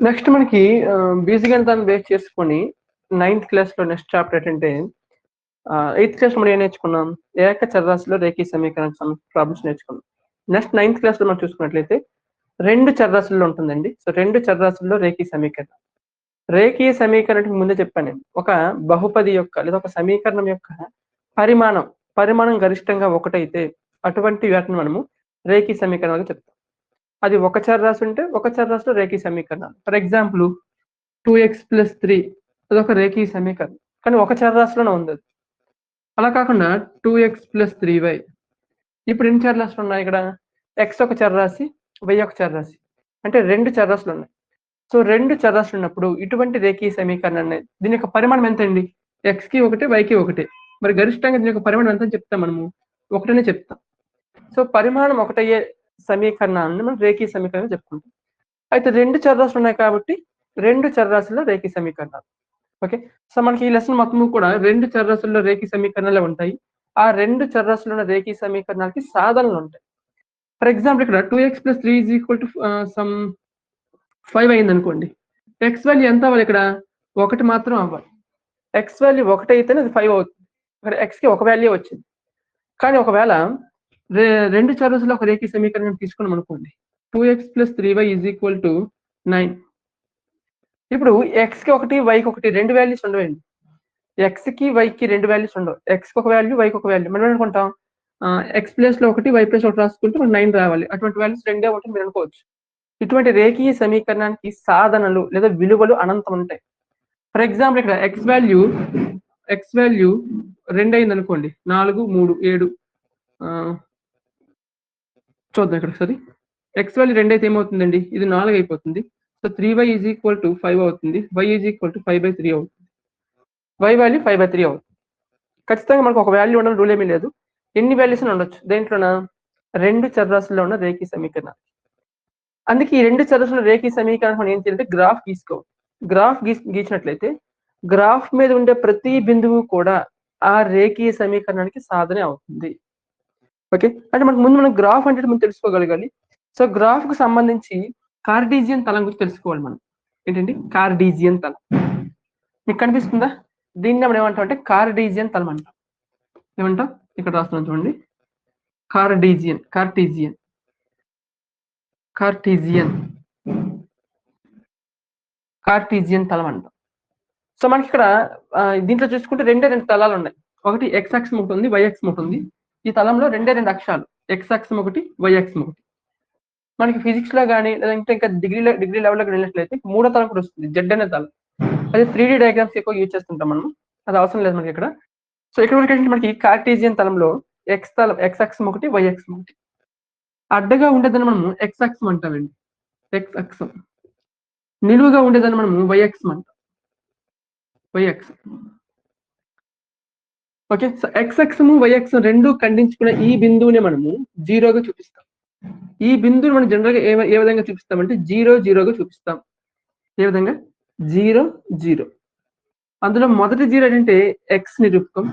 Next మనకి బీజగణితాన్ని base చేసుకొని 9th క్లాస్‌లో నెక్స్ట్ చాప్టర్ ఏంటంటే 8th క్లాస్‌లో మనం ఏం నేర్చుకున్నాం? ఏకచరాశిలో రేఖీయ సమీకరణానికి సంబంధించిన ప్రాబ్లమ్స్ నేర్చుకున్నాం. నెక్స్ట్ 9th క్లాస్‌లో మనం చూసుకున్నట్లయితే 2 చరరాశుల్లో ఉంటుందండి. సో 2 చరరాశుల్లో రేఖీయ సమీకరణం. రేఖీయ సమీకరణానికి ముందే చెప్పాను నేను. ఒక బహుపది యొక్క లేదా ఒక సమీకరణం యొక్క పరిమాణం గరిష్టంగా ఒకటైతే అటువంటి వాటిని మనము రేఖీయ సమీకరణాలుగా చెప్తాం. అది ఒక చరరాశి ఉంటే ఒక చరరాశిలో రేఖీయ సమీకరణాలు. ఫర్ ఎగ్జాంపుల్ 2x + 3 అదొక రేఖీయ సమీకరణం. కానీ ఒక చరరాశిలోనే ఉంది అది. అలా కాకుండా 2x + 3y ఇప్పుడు ఎన్ని చరరాశులు ఉన్నాయి ఇక్కడ? x ఒక చరరాశి, y ఒక చరరాశి. అంటే 2 చరరాశులు ఉన్నాయి. సో 2 చరరాశులు ఉన్నప్పుడు ఇటువంటి రేఖీయ సమీకరణాన్ని దీని యొక్క పరిమాణం ఎంతండి? xకి ఒకటే, వైకి ఒకటే. మరి గరిష్టంగా దీని యొక్క పరిమాణం ఎంతని చెప్తాం మనము? ఒకటనే చెప్తాం. సో పరిమాణం ఒకటయ్యే సమీకరణాలను మనం రేఖీయ సమీకరణం చెప్పుకుంటాం. అయితే 2 చరరాశులు ఉన్నాయి కాబట్టి 2 చరరాశుల్లో రేఖీయ సమీకరణాలు. ఓకే. సో మనకి ఈ లెసన్ మొత్తము కూడా 2 చరరాశుల్లో రేఖీయ సమీకరణాలే ఉంటాయి. ఆ 2 చరరాశుల్లో ఉన్న రేఖీయ సమీకరణాలకి సాధనలు ఉంటాయి. ఫర్ ఎగ్జాంపుల్ ఇక్కడ 2x + 3 సమ్ 5 అయిందనుకోండి. x వాల్యూ ఎంత అవ్వాలి ఇక్కడ? 1 మాత్రం అవ్వాలి. x వాల్యూ 1 అయితేనే అది 5 అవుతుంది. ఇక్కడ xకి ఒక వాల్యూ వచ్చింది. కానీ ఒకవేళ 2 చరరాశుల్లో ఒక రేఖీయ సమీకరణం తీసుకున్నాం అనుకోండి. 2x + 3y = 9. ఇప్పుడు xకి 1, yకి 1 2 వాల్యూస్ ఉండవండి. xకి, yకి 2 వాల్యూస్ ఉండవు. xకి ఒక వాల్యూ, yకి ఒక వాల్యూ. మనం ఏమనుకుంటాం? x ప్లేస్‌లో 1, y ప్లేస్‌లో 1 రాసుకుంటే మనకు 9 రావాలి. అటువంటి వాల్యూస్ రెండే ఉంటాయని మీరు అనుకోవచ్చు. ఇటువంటి రేఖీయ సమీకరణానికి సాధనలు లేదా విలువలు అనంతం ఉంటాయి. ఫర్ ఎగ్జాంపుల్ ఇక్కడ x వాల్యూ 2 అయిందనుకోండి. 4, 3, 7 చూద్దాం ఇక్కడ ఒకసారి. x వాల్యూ 2 అయితే ఏమవుతుందండి? ఇది 4 అయిపోతుంది. సో 3y = 5 అవుతుంది. y = 5/3 అవుతుంది. y వాల్యూ 5/3 అవుతుంది. ఖచ్చితంగా మనకు ఒక వాల్యూ ఉండాలని రూల్ ఏమీ లేదు. ఎన్ని వాల్యూస్ అయినా ఉండొచ్చు. దేంట్లోన? 2 చరరాశుల్లో ఉన్న రేఖీయ సమీకరణాలు. అందుకే ఈ 2 చరరాశుల రేఖీయ సమీకరణం మనం ఏం చేయాలంటే గ్రాఫ్ గీసుకోవాలి. గ్రాఫ్ గీసినట్లయితే గ్రాఫ్ మీద ఉండే ప్రతి బిందువు కూడా ఆ రేఖీయ సమీకరణానికి సాధనే అవుతుంది. ఓకే. అంటే మనం గ్రాఫ్ అంటే మనం తెలుసుకోగలగాలి. సో గ్రాఫ్‌కు సంబంధించి కార్టీజియన్ తలం గురించి తెలుసుకోవాలి మనం. ఏంటండి? కార్టీజియన్ తలం. మీకు కనిపిస్తుందా? దీన్ని మనం ఏమంటాం అంటే కార్టీజియన్ తలం అంటాం. ఏమంటాం? ఇక్కడ రాస్తున్నాను చూడండి. కార్టీజియన్ తలం అంటాం. సో మనకి ఇక్కడ దీంట్లో చూసుకుంటే 2 తలాలు ఉన్నాయి. ఒకటి x అక్షం ఒకటి ఉంది, y అక్షం ఒకటి ఉంది. ఈ తలంలో 2 అక్షాలు x అక్షం ఒకటి, y అక్షం ఒకటి. మనకి ఫిజిక్స్ లో కానీ లేదంటే ఇంకా డిగ్రీ లెవెల్లోకి వెళ్ళినట్లయితే మూడో తలం కూడా వస్తుంది, z అనే తలం. అది 3D డయాగ్రామ్స్ ఎక్కువ యూజ్ చేస్తుంటాం మనం. అది అవసరం లేదు మనకి ఇక్కడ. సో ఇక్కడ మనకి కార్టీజియన్ తలంలో x అక్షం ఒకటి, y అక్షం ఒకటి. అడ్డగా ఉండేదాన్ని మనము x అక్షం అంటామండి. x అక్షం. నిలువుగా ఉండేదాన్ని మనము y అక్షం అంటాం. y అక్షం. ఓకే. సో x అక్షము, y అక్షం రెండు ఖండించుకున్న ఈ బిందువుని మనము 0గా చూపిస్తాం. ఈ బిందువుని మనం జనరల్‌గా ఏ విధంగా చూపిస్తామంటే 0, 0గా చూపిస్తాం. ఏ విధంగా? 0, 0. అందులో మొదటి 0 ఏంటంటే x నిరూపకం.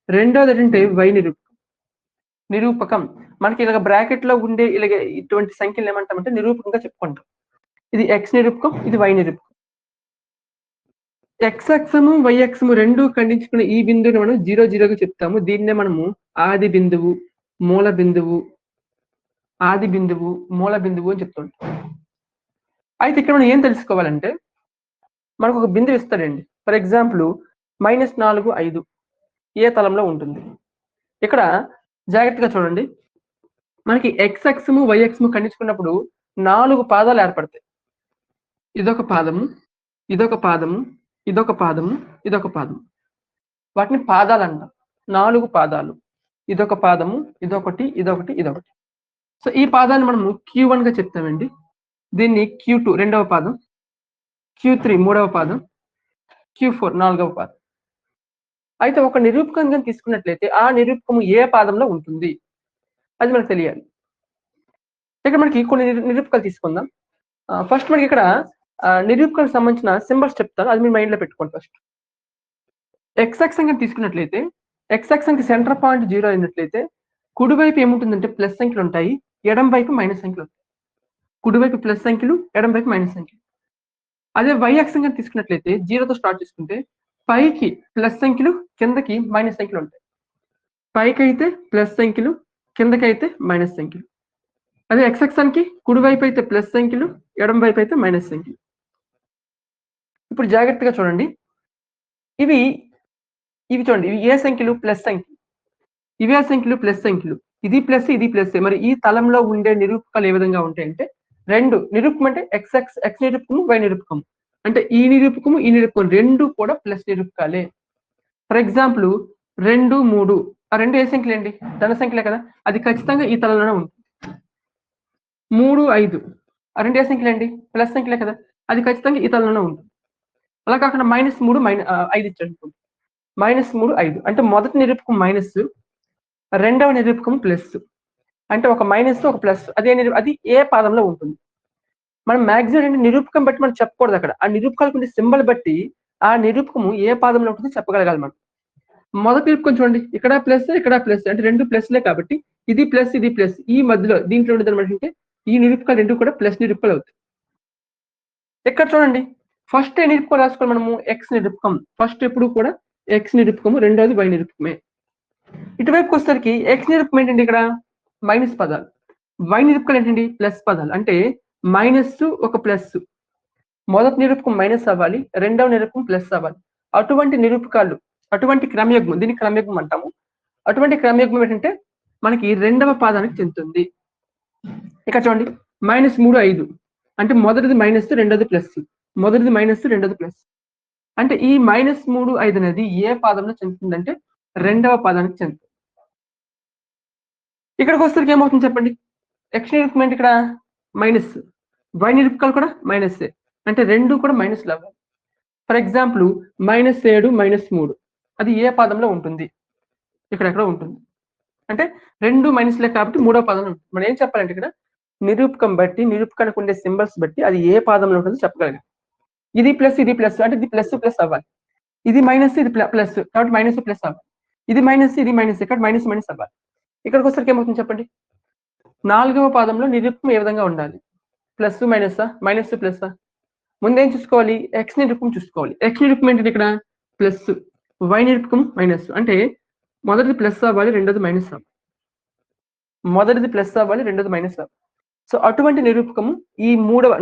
రెండోది ఏంటంటే y నిరూపకం. మనకి ఇలాగ బ్రాకెట్‌లో ఉండే ఇటువంటి సంఖ్యలను ఏమంటామంటే నిరూపకంగా చెప్పుకుంటాం. ఇది x నిరూపకం, ఇది y నిరూపకం. x అక్షము, y అక్షము రెండు ఖండించుకున్న ఈ బిందువుని మనం 0, 0గా చెప్తాము. దీన్నే మనము ఆది బిందువు, మూల బిందువు అని చెప్తుంటాం. అయితే ఇక్కడ మనం ఏం తెలుసుకోవాలంటే మనకు ఒక బిందువు ఇస్తాడండి. ఫర్ ఎగ్జాంపుల్ -4, 5 ఏ తలంలో ఉంటుంది. ఇక్కడ జాగ్రత్తగా చూడండి. మనకి x అక్షము, y అక్షము ఖండించుకున్నప్పుడు 4 పాదాలు ఏర్పడతాయి. ఇదొక పాదము, ఇదొక పాదము, ఇదొక పాదము, ఇదొక పాదము. వాటిని పాదాలు అంటాం. 4 పాదాలు. ఇదొక పాదము, ఇదొకటి, ఇదొకటి, ఇదొకటి. సో ఈ పాదాన్ని మనము Q1గా చెప్తామండి. దీన్ని Q2 రెండవ పాదం, Q3 మూడవ పాదం, Q4 నాలుగవ పాదం. అయితే ఒక నిరూపకంగా తీసుకున్నట్లయితే ఆ నిరూపకము ఏ పాదంలో ఉంటుంది అది మనకు తెలియాలి. ఇక్కడ మనకి కొన్ని నిరూపకాలు తీసుకుందాం. ఫస్ట్ మనకి ఇక్కడ నిరూపకాలకు సంబంధించిన సింబల్స్ చెప్తాను. అది మీ మైండ్‌లో పెట్టుకోండి ఫస్ట్. x అక్షంగా తీసుకున్నట్లయితే x అక్షానికి సెంటర్ పాయింట్ 0 అయినట్లయితే కుడివైపు ఏముంటుందంటే ప్లస్ సంఖ్యలు ఉంటాయి, ఎడమ వైపు మైనస్ సంఖ్యలు ఉంటాయి. కుడివైపు ప్లస్ సంఖ్యలు, ఎడమవైపు మైనస్ సంఖ్యలు. అదే y అక్షం కనుక తీసుకున్నట్లయితే 0తో స్టార్ట్ చేసుకుంటే పైకి ప్లస్ సంఖ్యలు, కిందకి మైనస్ సంఖ్యలు ఉంటాయి. పైకి అయితే ప్లస్ సంఖ్యలు, కిందకైతే మైనస్ సంఖ్యలు. అదే x అక్షానికి కుడివైపు అయితే ప్లస్ సంఖ్యలు, ఎడమ వైపు అయితే మైనస్ సంఖ్యలు. ఇప్పుడు జాగ్రత్తగా చూడండి. ఇవి చూడండి, ఇవి ఏ సంఖ్యలు? ప్లస్ సంఖ్యలు. ఇవే సంఖ్యలు ప్లస్ సంఖ్యలు. ఇది ప్లస్, ఇది ప్లస్. మరి ఈ తలంలో ఉండే నిరూపకాలు ఏ విధంగా ఉంటాయంటే, రెండు నిరూపకం అంటే x నిరూపకము, y నిరూపకము. అంటే ఈ నిరూపకము, ఈ నిరూపకం రెండు కూడా ప్లస్ నిరూపకాలే. ఫర్ ఎగ్జాంపుల్ 2, 3 ఆ రెండు ఏ సంఖ్యలండి? ధన సంఖ్యలే కదా. అది ఖచ్చితంగా ఈ తలంలోనే ఉంటుంది. 3, 5 ఆ రెండు ఏ సంఖ్యలండి? ప్లస్ సంఖ్యలే కదా. అది ఖచ్చితంగా ఈ తలంలోనే ఉంటుంది. అలా కాకుండా -3 5 ఇచ్చాడు. -3 5 అంటే మొదటి నిరూపకం మైనస్, రెండవ నిరూపకం ప్లస్. అంటే ఒక మైనస్, ఒక ప్లస్. అది ఏ పాదంలో ఉంటుంది. మనం మాక్సిమం అంటే నిరూపకం బట్టి మనం చెప్పకూడదు అక్కడ. ఆ నిరూపకాలకు ఉండే సింబల్ బట్టి ఆ నిరూపకము ఏ పాదంలో ఉంటుందో చెప్పగలగాలి మనం. మొదటి నిరూపకం చూడండి, ఇక్కడ ప్లస్, ఇక్కడ ప్లస్. అంటే రెండు ప్లస్లే కాబట్టి ఇది ప్లస్, ఇది ప్లస్. ఈ మధ్యలో దీంట్లో ఉండేది అనమాట. ఈ నిరూపకాలు రెండు కూడా ప్లస్ నిరూపకాలు అవుతాయి. ఇక్కడ చూడండి, ఫస్ట్ ఏ నిరూపకం రాసుకోవాలి మనము? ఎక్స్ నిరూపకం. ఫస్ట్ ఎప్పుడు కూడా ఎక్స్ నిరూపకము, రెండోది వై నిరూపకమే. ఇటువైపుకి వచ్చేసరికి ఎక్స్ నిరూపకం ఏంటండి? ఇక్కడ మైనస్ పదాలు. వై నిరూపకాలు ఏంటండి? ప్లస్ పదాలు. అంటే మైనస్ ఒక ప్లస్. మొదటి నిరూపకం మైనస్ అవ్వాలి, రెండవ నిరూపకం ప్లస్ అవ్వాలి. అటువంటి నిరూపకాలు, అటువంటి క్రమయుగ్మం, దీన్ని క్రమయుగ్మం అంటాము. అటువంటి క్రమయుగ్మం ఏంటంటే మనకి రెండవ పాదానికి చెందుతుంది. ఇక్కడ చూడండి, -3 5 అంటే మొదటిది మైనస్, రెండోది ప్లస్. మొదటిది మైనస్, రెండోది ప్లస్. అంటే ఈ -3 5 అనేది ఏ పాదంలో చెందుతుందంటే రెండవ పాదానికి చెందుతుంది. ఇక్కడికి వచ్చేసరికి ఏమవుతుంది చెప్పండి? ఎక్స్ నిరూపకం ఏంటి? ఇక్కడ మైనస్. వై నిరూపకాలు కూడా మైనస్సే. అంటే రెండు కూడా మైనస్లు అవ్వాలి. ఫర్ ఎగ్జాంపుల్ -7 -3 అది ఏ పాదంలో ఉంటుంది? ఇక్కడెక్కడో ఉంటుంది. అంటే రెండు మైనస్లే కాబట్టి మూడో పాదంలో ఉంటుంది. మనం ఏం చెప్పాలంటే ఇక్కడ నిరూపకం బట్టి, నిరూపకానికి ఉండే సింబల్స్ బట్టి అది ఏ పాదంలో ఉంటుందో చెప్పగలగాలి. ఇది ప్లస్, ఇది ప్లస్. అంటే ఇది ప్లస్ ప్లస్ అవ్వాలి. ఇది మైనస్, ఇది ప్లస్ కాబట్టి మైనస్ ప్లస్ అవ్వాలి. ఇది మైనస్, ఇది మైనస్ కాబట్టి మైనస్ మైనస్ అవ్వాలి. ఇక్కడికి వచ్చేసరికి ఏమవుతుంది చెప్పండి? నాలుగవ పాదంలో నిరూపకం ఏ విధంగా ఉండాలి? ప్లస్ మైనసా, మైనస్ ప్లస్సా? ముందేం చూసుకోవాలి? ఎక్స్ నిరూపకం చూసుకోవాలి. ఎక్స్ నిరూపకం ఏంటంటే ఇక్కడ ప్లస్, వై నిరూపకం మైనస్. అంటే మొదటిది ప్లస్ అవ్వాలి, రెండోది మైనస్ అవ్వాలి. మొదటిది ప్లస్ అవ్వాలి, రెండోది మైనస్ అవ్వాలి. సో అటువంటి నిరూపకము ఈ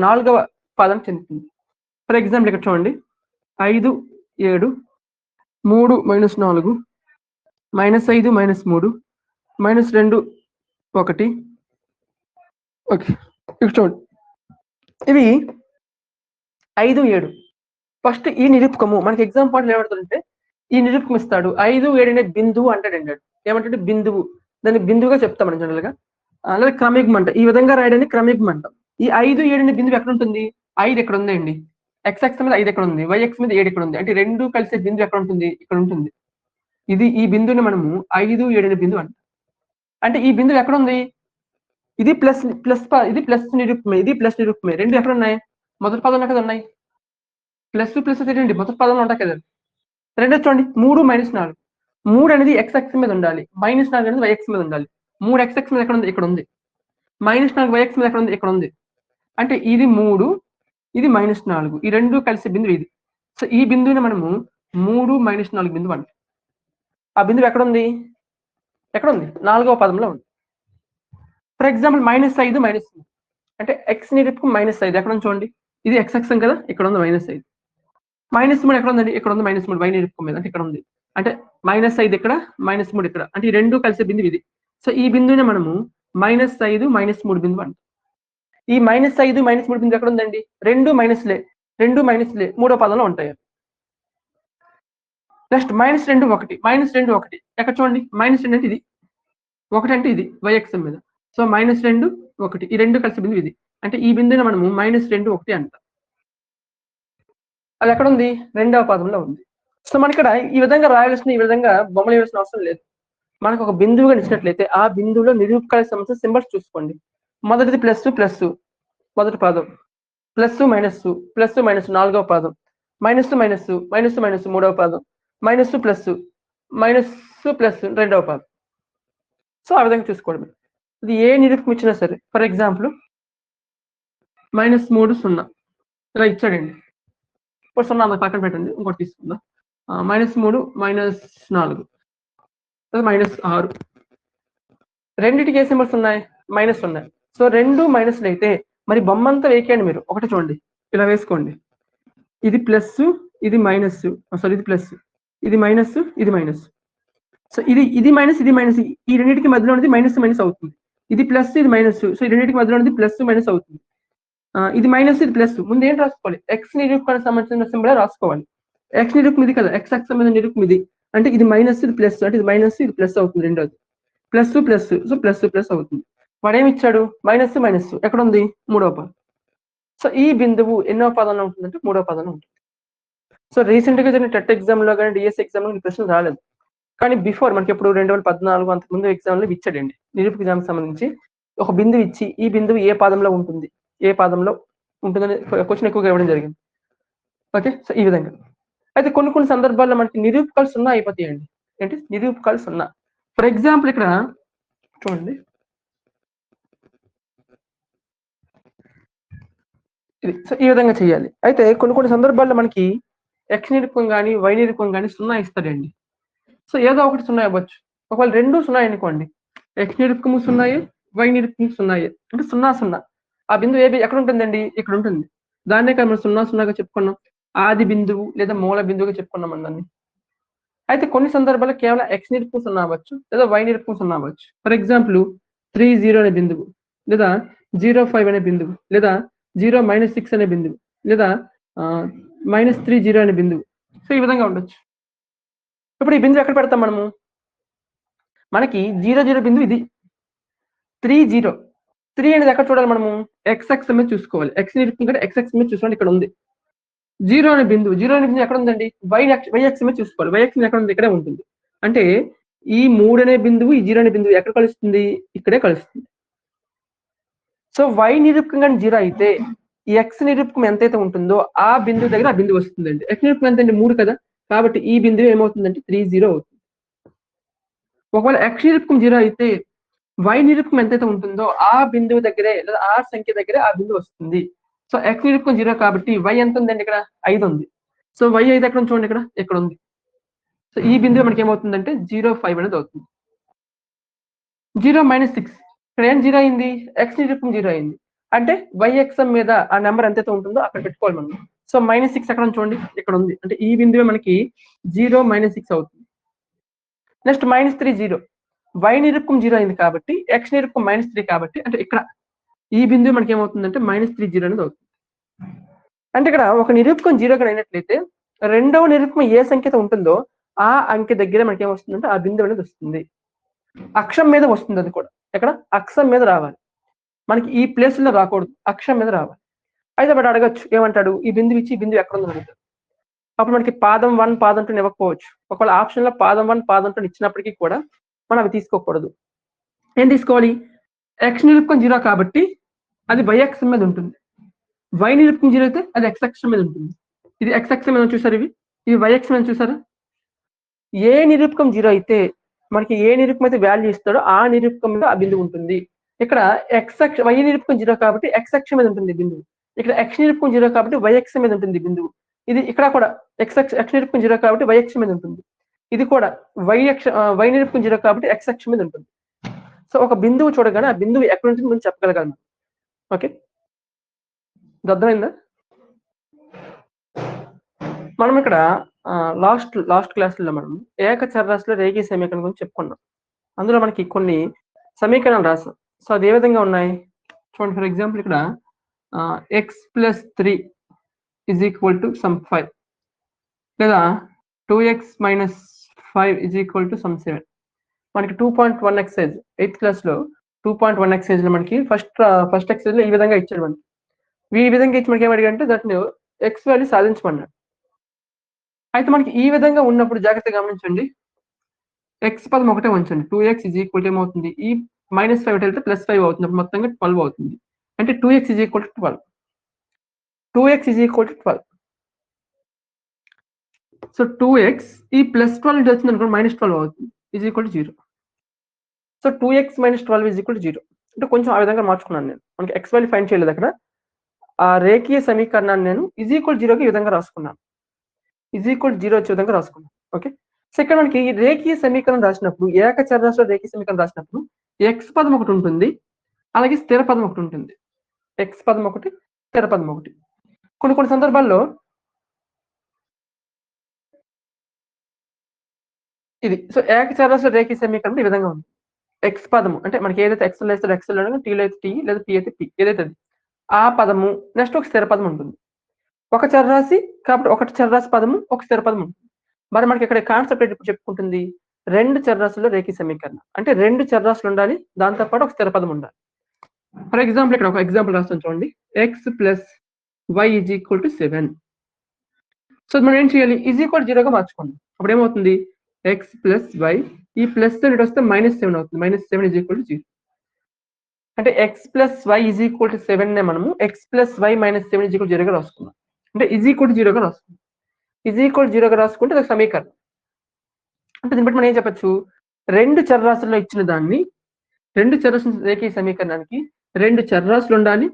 నాలుగవ పాదం చెందుతుంది. ఫర్ ఎగ్జాంపుల్ ఇక్కడ చూడండి, 5 7 3 -4 -5 -3 -2 1. ఓకే, ఇక్కడ చూడండి, ఇవి 5 7. ఫస్ట్ ఈ నిరూపకము మనకి ఎగ్జామ్ పాయింట్లు ఏమడుతుందంటే, ఈ నిరూపకం ఇస్తాడు 5 7 అనే బిందువు అంటాడు. ఏమంటే బిందువు, దాన్ని బిందువుగా చెప్తాం మనం జనరల్ గా. అలాగే క్రమయుగ్మం అంట. ఈ విధంగా రాయడాన్ని క్రమయుగ్మం అంటాం. ఈ 5 7 అనే బిందువు ఎక్కడ ఉంటుంది? 5 ఎక్కడ ఉందండి? ఎక్స్ అక్షం మీద 5 ఎక్కడ ఉంది? వై అక్షం మీద 7 ఎక్కడ ఉంది? అంటే రెండు కలిసే బిందువు ఎక్కడ ఉంటుంది? ఇక్కడ ఉంటుంది. ఈ బిందువుని మనము 5 7 అనే బిందువు అంటాం. అంటే ఈ బిందువు ఎక్కడ ఉంది? ఇది ప్లస్ ఇది ప్లస్ నిరూపమే, ఇది ప్లస్ నిరూపమే. రెండు ఎక్కడ ఉన్నాయి? మొదటి పదంలో కదా ఉన్నాయి. ప్లస్ ప్లస్ ఏంటండి? మొదటి పదంలో ఉంటాయి కదా. రెండో చూడండి, 3 -4. 3 అనేది ఎక్స్ అక్షం మీద ఉండాలి, -4 అనేది వై అక్షం మీద ఉండాలి. 3 ఎక్స్ అక్షం మీద ఎక్కడ ఉంది? ఇక్కడ ఉంది. -4 వై అక్షం మీద ఎక్కడ ఉంది? ఇక్కడ ఉంది. అంటే ఇది 3, ఇది -4. ఈ రెండు కలిసే బిందువు ఇది. సో ఈ బిందువుని మనము 3 -4 బిందువు అంటాం. ఆ బిందువు ఎక్కడ ఉంది? ఎక్కడ ఉంది? నాలుగవ పదంలో ఉంది. ఫర్ ఎగ్జాంపుల్ -5 -3 అంటే ఎక్స్ నిరూపకం -5 ఎక్కడ ఉంది చూడండి. ఇది ఎక్స్ అక్షం కదా, ఇక్కడ ఉంది -5. -3 ఎక్కడ ఉందండి? ఇక్కడ ఉంది -3 వై నిరూపకం మీద, అంటే ఇక్కడ ఉంది. అంటే -5 ఇక్కడ, -3 ఇక్కడ. అంటే ఈ రెండు కలిసే బిందువు ఇది. సో ఈ బిందువుని మనము -5 -3 బిందువు అంటాం. ఈ -5 -3 బిందువు ఎక్కడ ఉందండి? రెండు మైనస్లే, మూడో పదంలో ఉంటాయి. నెక్స్ట్ -2 1, -2 1 ఎక్కడ చూడండి? -2 అంటే ఇది, 1 అంటే ఇది వై అక్షం మీద. సో -2 1 ఈ రెండు కలిసి బిందువు ఇది. అంటే ఈ బిందువుని మనము -2 1 అంటాం. అది ఎక్కడ ఉంది? రెండవ పాదంలో ఉంది. సో మన ఇక్కడ ఈ విధంగా రాయాల్సిన, ఈ విధంగా బొమ్మలు వేయాల్సిన అవసరం లేదు. మనకు ఒక బిందువుగా ఇచ్చినట్లయితే ఆ బిందువులో నిరూపకాలకు సంబంధించిన సింబల్స్ చూసుకోండి. మొదటిది ప్లస్ ప్లస్, మొదటి పాదం. ప్లస్ మైనస్, ప్లస్ మైనస్ నాలుగవ పాదం. మైనస్ మైనస్, మైనస్ మైనస్ మూడవ పాదం. మైనస్ ప్లస్, మైనస్ ప్లస్ రెండవ పాదం. సో ఆ విధంగా చూసుకోవడం. ఇది ఏ నిరూపకం ఇచ్చినా సరే. ఫర్ ఎగ్జాంపుల్ -3 0 ఇలా ఇచ్చాడండి. ఇప్పుడు 0 అందుకు పక్కన పెట్టండి. ఇంకోటి తీసుకుందాం. -3 -4 -6 రెండిటికి ఏ సింబల్స్ ఉన్నాయి? మైనస్ ఉన్నాయి. సో 2 మైనస్‌లు అయితే మరి బొమ్మంతా వేకేయండి మీరు. ఒకటి చూడండి. ఇలా వేసుకోండి. ఇది ప్లస్, ఇది మైనస్. సారీ ఇది ప్లస్. ఇది మైనస్, ఇది మైనస్. సో ఇది మైనస్, ఇది మైనస్. ఈ రెండిటికి మధ్యలో ఉన్నది మైనస్ మైనస్ అవుతుంది. ఇది ప్లస్, ఇది మైనస్. సో ఈ రెండిటికి మధ్యలో ఉన్నది ప్లస్ మైనస్ అవుతుంది. ఇది మైనస్, ఇది ప్లస్. ముందు ఏం రాసుకోవాలి? ఎక్స్ నిరూపకానికి సంబంధించిన సింబల్ రాసుకోవాలి. ఎక్స్ నిరూపకం ఇది కదా, ఎక్స్ అక్షం మీద నిరూపకం ఇది. అంటే ఇది మైనస్, ఇది ప్లస్. అంటే ఇది మైనస్, ఇది ప్లస్ అవుతుంది రెండోది. Plus plus. So plus plus అవుతుంది. వాడు ఏమి ఇచ్చాడు? Minus minus. ఎక్కడ ఉంది? మూడవ పదం. సో ఈ బిందువు ఎన్నో పదంలో ఉంటుందంటే మూడవ పదంలో ఉంటుంది. సో రీసెంట్ గా జరిగిన టెట్ ఎగ్జామ్ లో కానీ డిఎస్ ఎగ్జామ్ లో ప్రశ్నలు రాలేదు. కానీ బిఫోర్ మనకి ఎప్పుడు 2014 అంతకుముందు ఎగ్జామ్ లో ఇచ్చాడండి. నిరూపక ఎగ్జామ్ సంబంధించి ఒక బిందువు ఇచ్చి ఈ బిందువు ఏ పాదంలో ఉంటుంది, ఏ పాదంలో ఉంటుందని క్వశ్చన్ ఎక్కువగా ఇవ్వడం జరిగింది. ఓకే, సో ఈ విధంగా అయితే కొన్ని సందర్భాల్లో మనకి నిరూపకాలు 0 అయిపోతాయండి. ఏంటి? నిరూపకాలు 0. ఫర్ ఎగ్జాంపుల్ ఇక్కడ చూడండి, ఇది. సో ఈ విధంగా చేయాలి. అయితే కొన్ని సందర్భాల్లో మనకి ఎక్స్ నిరూపకం కానీ వై నిరూపకం కానీ 0 ఇస్తాడండి. సో ఏదో ఒకటి 0 ఇవ్వచ్చు. ఒకవేళ రెండు 0 అనుకోండి, ఎక్స్ నిరూపకము 0, వై నిరూపకం 0, అంటే 0 0. ఆ బిందువు ఎక్కడ ఉంటుందండి? ఇక్కడ ఉంటుంది. దాన్నే కదా మనం 0 0గా చెప్పుకున్నాం. ఆది బిందువు లేదా మూల బిందువుగా చెప్పుకున్నాం దాన్ని. అయితే కొన్ని సందర్భాల్లో కేవలం ఎక్స్ నిరూపకం 0 అవ్వచ్చు, లేదా వై నిరూపకం 0 అవ్వచ్చు. ఫర్ ఎగ్జాంపుల్ 30 అనే బిందువు, లేదా 05 అనే బిందువు, లేదా 0-6 అనే బిందువు, లేదా -30 అనే బిందువు. సో ఈ విధంగా ఉండొచ్చు. ఇప్పుడు ఈ బిందువు ఎక్కడ పెడతాం మనము? మనకి 0 బిందువు ఇది. 3 అనేది ఎక్కడ చూడాలి మనము? ఎక్స్ అక్షం మీద చూసుకోవాలి. ఎక్స్ నిరూపకం కంటే ఎక్స్ అక్షం మీద చూసుకోండి. ఇక్కడ ఉంది 0 అనే బిందువు. 0 అనే బిందువు ఎక్కడ ఉందండి? వై అక్షం మీద చూసుకోవాలి. వై అక్షం ఎక్కడ ఉంది? ఇక్కడే ఉంటుంది. అంటే ఈ 3 అనే బిందువు, ఈ 0 అనే బిందువు ఎక్కడ కలుస్తుంది? ఇక్కడే కలుస్తుంది. సో వై నిరూపకం కానీ 0 అయితే ఈ ఎక్స్ నిరూపకం ఎంతైతే ఉంటుందో ఆ బిందువు దగ్గర ఆ బిందువు వస్తుందండి. ఎక్స్ నిరూపకం ఎంత అండి? 3 కదా. కాబట్టి ఈ బిందువు ఏమవుతుందంటే 30 అవుతుంది. ఒకవేళ ఎక్స్ నిరూపకం 0 అయితే వై నిరూపకం ఎంతైతే ఉంటుందో ఆ బిందువు దగ్గరే, లేదా ఆ సంఖ్య దగ్గరే ఆ బిందువు వస్తుంది. సో ఎక్స్ నిరూపకం 0 కాబట్టి వై ఎంత ఉందండి? ఇక్కడ 5 ఉంది. సో వై 5 ఎక్కడ చూడండి, ఇక్కడ ఉంది. సో ఈ బిందువు మనకి ఏమవుతుందంటే 0.5 అనేది అవుతుంది. 0-6 ఇక్కడ ఏం 0 అయింది? ఎక్స్ నిరూపకం 0 అయింది. అంటే వై అక్షం మీద ఆ నెంబర్ ఎంతైతే ఉంటుందో అక్కడ పెట్టుకోవాలి మనం. సో -6 ఎక్కడ చూడండి, ఇక్కడ ఉంది. అంటే ఈ బిందువే మనకి 0-6 అవుతుంది. నెక్స్ట్ -3 వై నిరూపకం 0 అయింది కాబట్టి ఎక్స్ నిరూపకం -3 కాబట్టి, అంటే ఇక్కడ ఈ బిందువు మనకి ఏమవుతుందంటే -30 అనేది అవుతుంది. అంటే ఇక్కడ ఒక నిరూపకం 0 అయినట్లయితే రెండవ నిరూపకం ఏ సంఖ్యతో ఉంటుందో ఆ అంకె దగ్గర మనకి ఏమొస్తుందంటే ఆ బిందువు అనేది వస్తుంది. అక్షం మీద వస్తుంది. అది కూడా ఎక్కడ? అక్షం మీద రావాలి. మనకి ఈ ప్లేస్ లో రాకూడదు, అక్షం మీద రావాలి. అయితే వాడు అడగచ్చు, ఏమంటాడు? ఈ బిందువు ఇచ్చి ఈ బిందువు ఎక్కడ ఉందని అడుగుతాడు. అప్పుడు మనకి పాదం 1 పాదం 2 ఇవ్వకపోవచ్చు. ఒకవేళ ఆప్షన్ లో పాదం 1 పాదం 2 ఇచ్చినప్పటికీ కూడా మనం అవి తీసుకోకూడదు. ఏం తీసుకోవాలి? ఎక్స్ నిరూపకం 0 కాబట్టి అది వై అక్షం మీద ఉంటుంది. వై నిరూపకం 0 అయితే అది ఎక్స్ అక్షం మీద ఉంటుంది. ఇది ఎక్స్ అక్షం మీద చూసారు, ఇవి వై అక్షం మీద చూసారా? ఏ నిరూపకం 0 అయితే మనకి ఏ నిరూపకం అయితే వాల్యూ ఇస్తాడో ఆ నిరూపకం మీద ఆ బిందువు ఉంటుంది. ఇక్కడ వై నిరూపకం 0 కాబట్టి ఎక్స్ అక్షం మీద ఉంటుంది బిందువు. ఇక్కడ ఎక్స్ నిరూపకం 0 కాబట్టి వై అక్షం మీద ఉంటుంది బిందువు. ఇది ఇక్కడ కూడా ఎక్స్ నిరూపకం 0 కాబట్టి వై అక్షం మీద ఉంటుంది. ఇది కూడా వై నిరూపకం 0 కాబట్టి ఎక్స్ అక్షం మీద ఉంటుంది. సో ఒక బిందువు చూడగానే ఆ బిందువు ఎక్కడ ఉంటుంది మనం చెప్పగలగాలి. ఓకే, అర్థమైందా? మనం ఇక్కడ లాస్ట్ క్లాస్లో మనం ఏకచరాశిలో రేఖీయ సమీకరణం గురించి చెప్పుకున్నాం. అందులో మనకి కొన్ని సమీకరణాలు రాసాం. సో అది ఏ విధంగా ఉన్నాయి చూడండి. ఫర్ ఎగ్జాంపుల్ ఇక్కడ x+3 = some 5, లేదా 2x - 5 = some 7. మనకి 2.1 ఎక్సైజ్ 8th క్లాస్లో 2.1 ఎక్సైజ్ లో మనకి ఫస్ట్ ఎక్సైజ్ లో ఈ విధంగా ఇచ్చాడు. మనకి ఈ విధంగా ఇచ్చి మనకి ఏమడిగంటే దాంట్లో ఎక్స్ వాల్యూ సాధించమన్నాడు. అయితే మనకి ఈ విధంగా ఉన్నప్పుడు జాగ్రత్తగా గమనించండి, ఎక్స్ పదం ఒకటే ఉంచండి. 2x = ఏమవుతుంది? ఈ -5 వెళ్తే +5 అవుతుంది. మొత్తంగా 12 అవుతుంది. అంటే 2x = 12. 2x = 12. సో 2x ఈ +12 వచ్చింది అనుకో -12 అవుతుంది. = 0. So 2x - 12 = 0. అంటే కొంచెం ఆ విధంగా మార్చుకున్నాను నేను. మనకి ఎక్స్ వాల్యూ ఫైండ్ చేయలేదు అక్కడ. ఆ రేఖీయ సమీకరణాన్ని నేను =0కి ఈ విధంగా రాసుకున్నాను. =0 వచ్చే విధంగా రాసుకున్నాను. ఓకే. సెకండ్ మనకి రేఖీయ సమీకరణం రాసినప్పుడు ఏకచరాశుల రేఖీయ సమీకరణం రాసినప్పుడు x పదం ఒకటి ఉంటుంది. అలాగే స్థిర పదం ఒకటి ఉంటుంది. x పదం ఒకటి, స్థిర పదం ఒకటి. కొన్ని సందర్భాల్లో ఇది. సో ఏకచరాశుల రేఖీయ సమీకరణం ఈ విధంగా ఉంది. x పదము అంటే మనకి ఏదైతే x లో వేస్తే x లో t లో అయితే t లేదా p అయితే p ఏదైతే అది. ఆ పదము నెక్స్ట్ ఒక స్థిర పదం ఉంటుంది. ఒక చరరాశి కాబట్టి ఒకటి చరరాశి పదము, ఒక స్థిర పదం ఉంటుంది. మరి మనకి ఇక్కడ కాన్సెప్ట్ ఏంటి ఇప్పుడు చెప్పుకుంటుంది? 2 చరరాశుల్లో రేఖీయ సమీకరణం. అంటే 2 చరరాశులు ఉండాలి. దాంతో పాటు ఒక స్థిర పదం ఉండాలి. ఫర్ ఎగ్జాంపుల్ ఇక్కడ ఒక ఎగ్జాంపుల్ రాస్తాను చూడండి. x + y = 7. సో మనం ఏం చేయాలి? =0గా మార్చుకోండి. అప్పుడు ఏమవుతుంది? x + y ఈ ప్లస్ తో ఇటు వస్తే -7 అవుతుంది. -7 = 0. అంటే x + y = 7 నే మనము x + y - 7 = 0గా రాసుకున్నాం. అంటే =0గా రాసుకున్నాం. =0గా రాసుకుంటే అది సమీకరణం. అంటే దీన్ని బట్టి మనం ఏం చెప్పొచ్చు? 2 చరరాశుల్లో ఇచ్చిన దాన్ని 2 చరరాశుల రేఖీయ సమీకరణానికి 2 చరరాశులు ఉండాలి.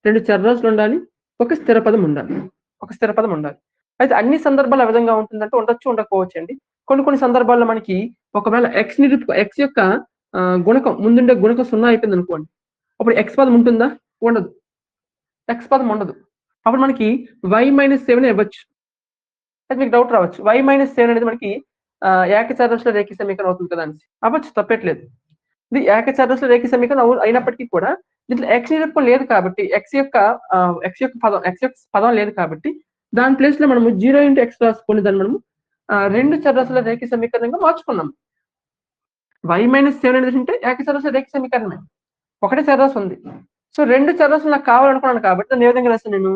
2 చరరాశులు ఉండాలి. ఒక స్థిర పదం ఉండాలి. ఒక స్థిర పదం ఉండాలి. అయితే అన్ని సందర్భాలు ఆ విధంగా ఉంటుందంటే ఉండొచ్చు, ఉండకపోవచ్చండి. కొన్ని సందర్భాల్లో మనకి ఒకవేళ x యొక్క గుణకం ముందుండే గుణకం 0 అయిపోయిందనుకోండి. అప్పుడు x పదం ఉంటుందా? ఉండదు. x పదం ఉండదు. అప్పుడు మనకి y - 7 ఇవ్వచ్చు. అయితే మీకు డౌట్ రావచ్చు. y - 7 అనేది మనకి ఏకచరాశుల రేఖీయ సమీకరణం అవుతుంది కదా అనేసి. అవ్వచ్చు, తప్పేట్లేదు. ఇది ఏకచరాశుల రేఖీయ సమీకరణం అయినప్పటికీ కూడా దీంట్లో x నిరూపకం లేదు కాబట్టి x యొక్క పదం లేదు కాబట్టి దాని ప్లేస్ లో మనము 0 × x రాసుకొని దాన్ని మనము 2 చరరాశుల రేఖీయ సమీకరణంగా మార్చుకున్నాం. y - 7 అనేది అంటే ఏకచరాశుల రేఖీయ సమీకరణమే. ఒకటే చరరాశి ఉంది. సో 2 చరరాశులు నాకు కావాలనుకున్నాను కాబట్టి దాన్ని ఏ విధంగా రాసాను నేను?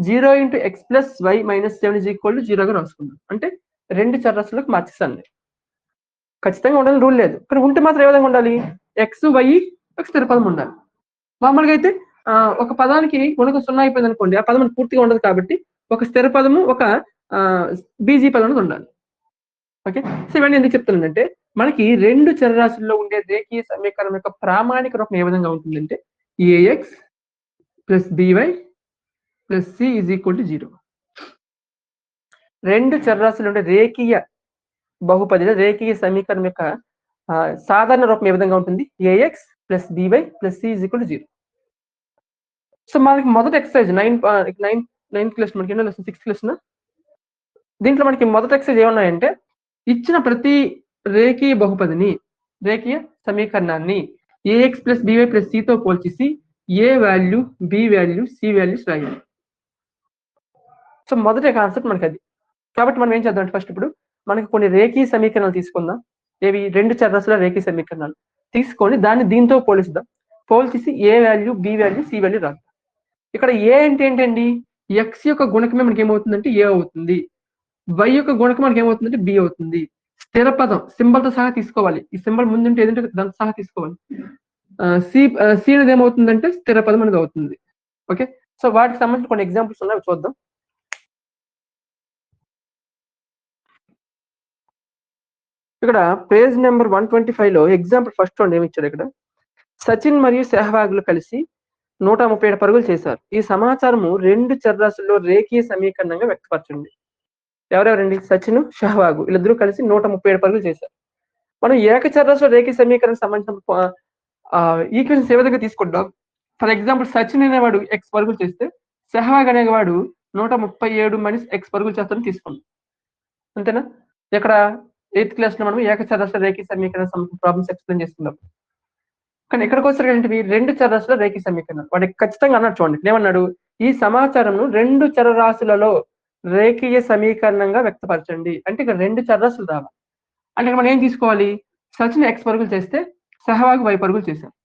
0 × x + y - 7 = 0గా రాసుకున్నాను. అంటే 2 చరరాశులకు మార్చేసాను నేను. ఖచ్చితంగా ఉండాలని రూల్ లేదు. కానీ ఉంటే మాత్రం ఏ విధంగా ఉండాలి? x, y ఒక స్థిర పదం ఉండాలి. మామూలుగా అయితే ఒక పదానికి గుణకం 0 అయిపోయిందనుకోండి. ఆ పదం పూర్తిగా ఉండదు కాబట్టి ఒక స్థిర పదము, ఒక బీజీ పదం అనేది ఉండాలి. ఓకే. సో ఇవన్నీ ఎందుకు చెప్తున్నానంటే మనకి 2 చరరాశుల్లో ఉండే రేఖీయ సమీకరణం యొక్క ప్రామాణిక రూపం ఏ విధంగా ఉంటుందంటే ax + by + c = 0. 2 చరరాశులు ఉండే రేఖీయ బహుపదిలో రేఖీయ సమీకరణం యొక్క సాధారణ రూపం ఏ విధంగా ఉంటుంది? ax + by + c = 0. సో మనకి మొదటి ఎక్సర్సైజ్ 9th క్లాస్ మనకి ఎన్నో లెసన్ 6th లెసన్. దీంట్లో మనకి మొదటి ఎక్సర్సైజ్ ఏమున్నాయంటే ఇచ్చిన ప్రతి రేఖీయ బహుపదిని, రేఖీయ సమీకరణాన్ని ax + by + c తో పోల్చేసి a value, b value, c values రాయాలి. సో మొదటి కాన్సెప్ట్ మనకి అది. కాబట్టి మనం ఏం చేద్దాం అంటే ఫస్ట్ ఇప్పుడు మనకి కొన్ని రేఖీయ సమీకరణాలు తీసుకుందాం. ఏవి? 2 చరరాశుల రేఖీయ సమీకరణాలు తీసుకొని దాన్ని దీంతో పోలిద్దాం. పోల్చేసి a value, b value, c value రాద్దాం. ఇక్కడ a అంటే ఏంటండి? x యొక్క గుణకమే మనకి ఏమవుతుందంటే a అవుతుంది. y యొక్క గుణకం మనకి ఏమవుతుందంటే b అవుతుంది. స్థిర పదం సింబల్ తో సహా తీసుకోవాలి. ఈ సింబల్ ముందుంటే ఏదంటే దాంతో సహా తీసుకోవాలి. c అనేది ఏమవుతుందంటే స్థిర పదం అనేది అవుతుంది. ఓకే. సో వాటికి సంబంధించిన కొన్ని ఎగ్జాంపుల్స్ ఉన్నాయి, చూద్దాం. ఇక్కడ పేజ్ నెంబర్ 125లో ఎగ్జాంపుల్ ఫస్ట్ చూడండి ఏమి ఇచ్చాడు ఇక్కడ. సచిన్ మరియు సెహ్వాగ్లు కలిసి 137 పరుగులు చేశారు. ఈ సమాచారము 2 చరరాశుల్లో రేఖీయ సమీకరణంగా వ్యక్తపరచండి. ఎవరెవరండి? సచిన్, సెహ్వాగ్ వీళ్ళిద్దరూ కలిసి 137 పరుగులు చేశారు. మనం ఏకచరాశుల రేఖీయ సమీకరణానికి సంబంధించిన ఈక్వేషన్స్ ఏ విధంగా తీసుకుంటాం? ఫర్ ఎగ్జాంపుల్ సచిన్ అనేవాడు x పరుగులు చేస్తే సెహ్వాగ్ అనేవాడు 137 - x పరుగులు చేస్తారని తీసుకున్నాం. అంతేనా? ఇక్కడ 8th క్లాస్‌లో మనం ఏకచరాశుల రేఖీయ సమీకరణ ప్రాబ్లమ్స్ ఎక్స్‌ప్లెయిన్ చేసుకున్నాం. కానీ ఇక్కడికి వచ్చేసరికి ఏంటివి? 2 చరరాశుల రేఖీయ సమీకరణం. వాడు ఖచ్చితంగా అన్నాడు చూడండి. ఏమన్నాడు? ఈ సమాచారంను 2 చరరాశులలో రేఖీయ సమీకరణంగా వ్యక్తపరచండి. అంటే ఇక్కడ 2 చరరాశులు రావాలి. అంటే మనం ఏం తీసుకోవాలి? సచిన్ x పరుగులు చేస్తే సెహ్వాగ్ y పరుగులు చేశారు.